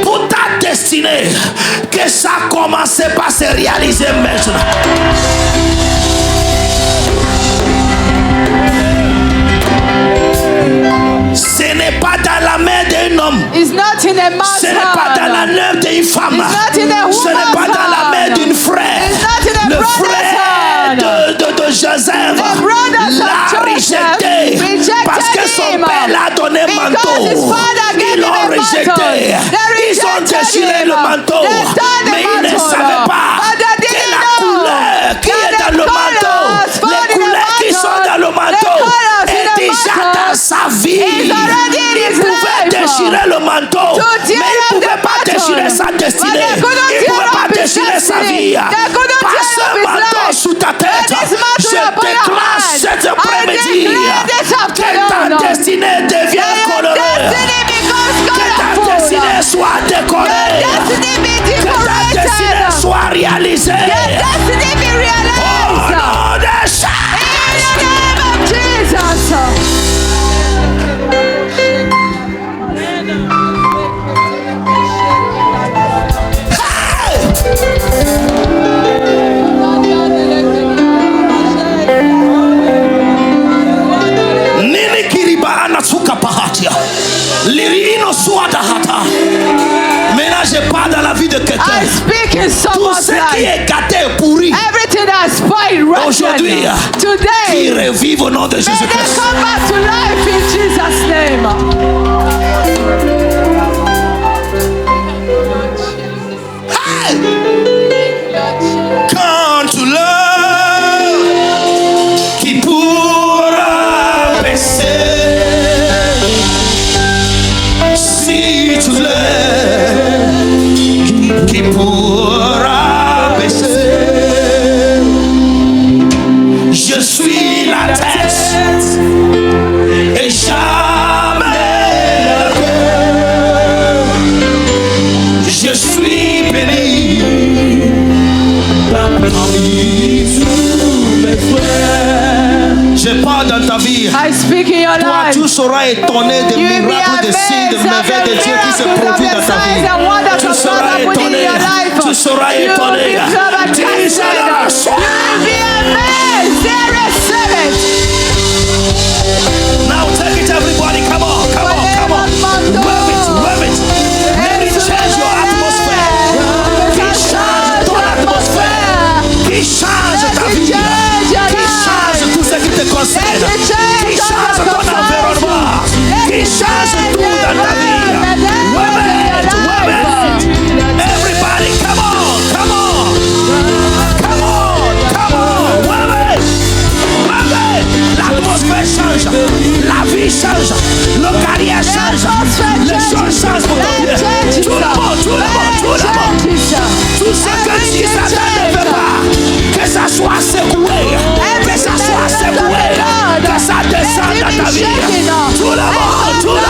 pour ta destinée, que ça commence par se réaliser maintenant. Ce n'est pas dans la main d'un homme. It's not in a man's Ce n'est pas dans la hand. main d'une femme. It's not in a Ce n'est pas woman's dans la main hand. d'une frère. It's not in a Le brother's frère hand. de Joseph The brothers l'a of Joseph rejeté rejected parce que son him. père l'a donné Because manteau. his father gave Ils him l'ont a mantle. rejeté. They Ils ont rejected déchiré him. le manteau. They torn the Mais ils ne mantle. savaient pas But they que didn't la know couleur qui that est dans the le manteau, colours found les in the couleurs qui mantle, sont dans le the manteau colours in est the déjà mantle dans sa vie. is already in Ils his pouvaient life. déchirer le manteau, To mais tear ils ne up pouvaient the pas mantle. déchirer sa But destinée. they couldn't Ils ne tear pouvaient pas up his déchirer sa destiny. vie. They couldn't Par tear ce up his manteau life. sous ta tête, By this mantle je upon your déclare hand, cet I après-midi declare this que ta afternoon destinée devienne that your colorée. destiny becomes Que ta colorful. destinée soit décorée. Your destiny be Que ta destinée decorated. soit réalisée. Your destiny be Au realized. nom de In the name of Jesus. Nini kiriba anatsuka pahatia. Lirino suada hata. Maintenant, je parle dans la vie de I quelqu'un. speak in Tout someone's ce qui life. est gâté et pourri, Everything that's spoiled aujourd'hui, rotten. qui Today, revive au nom de may they Jésus-Christ. come back to life in Jesus' name. Hey! Quand tu l'as, qui pourra baisser? Si tu l'as, qui pourra baisser? Je suis la tête et jamais le cœur. Je suis béni parmi tous mes frères. Je parle dans ta vie vie. I speak in your Toi, life. tu seras étonné des You will be miracles, des signes, des amazed of merveilles the de Dieu qui se miracles of produisent the dans ta signs vie. and wonders Tu of God seras happening in étonné. your life. Tu seras You will étonné. be Dis ça dans la soirée. You will be amazed. There receive it. Now take it, everybody. Come on, come on, come on. Wave it, wave it. Let it change your atmosphere. Qui change ton atmosphère. Qui change ta vie. Qui change tout ce qui te concerne. Qui change ton environnement. Qui change tout dans ta vie. Wave it, wave it. Everybody, come on, come on. Come on, come on. Wave it. Wave it. L'atmosphère change. La vie change. Le carrière change. Les choses changent pour ton bien. Tout le monde, tout le monde, tout le monde. Tout ce que si Satan ne veut pas, que ça soit secoué, que ça soit secoué, que ça descende dans ta vie. Tout le monde, tout le monde,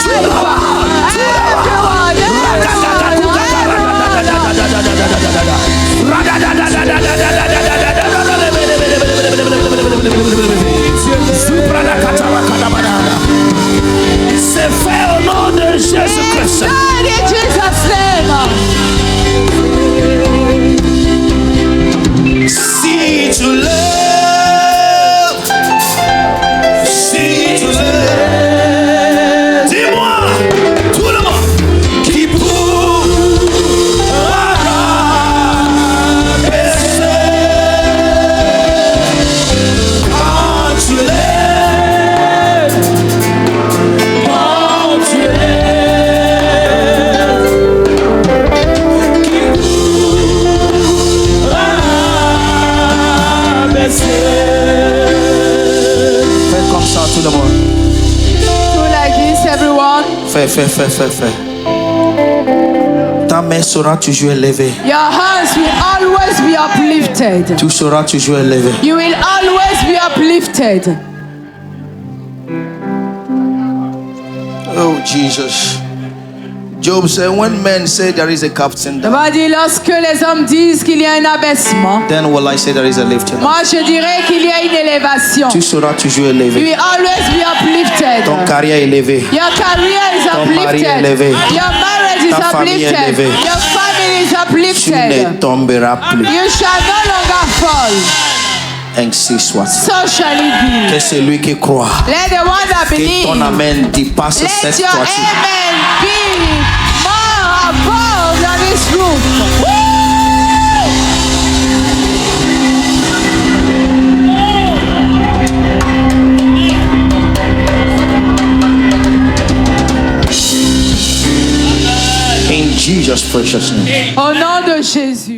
tout le monde, c'est fait au nom de Jésus-Christ. Si tu lèves, si tu lèves, dis-moi, tout le monde, qui pourra baisser quand tu lèves, quand tu lèves, qui pourra baisser. Fais comme ça, tout le monde. Do like this, everyone. Fais. Ta main sera toujours élevée. Your hands will always be uplifted. Tu seras toujours élevé. You will always be uplifted. Oh, Jesus. Job said, when men say there is a captain Ça down, va dire, lorsque les hommes disent qu'il y a un abaissement, then will I say there is a lifting up? moi je dirais qu'il y a une élévation. Tu seras toujours You élevé. will always be uplifted. Ton carrière est élevée. Your career is Ton mari est uplifted. élevé. Your marriage is Ta famille est uplifted. élevée. Your family is Tu uplifted. ne tomberas plus. You shall no longer fall. Ainsi soit. So shall it be. Que celui qui croit, Let the one that que ton believe, amen dépasse let cette your toiture. amen be more above than this roof. In Jesus' precious name. Au nom de Jésus.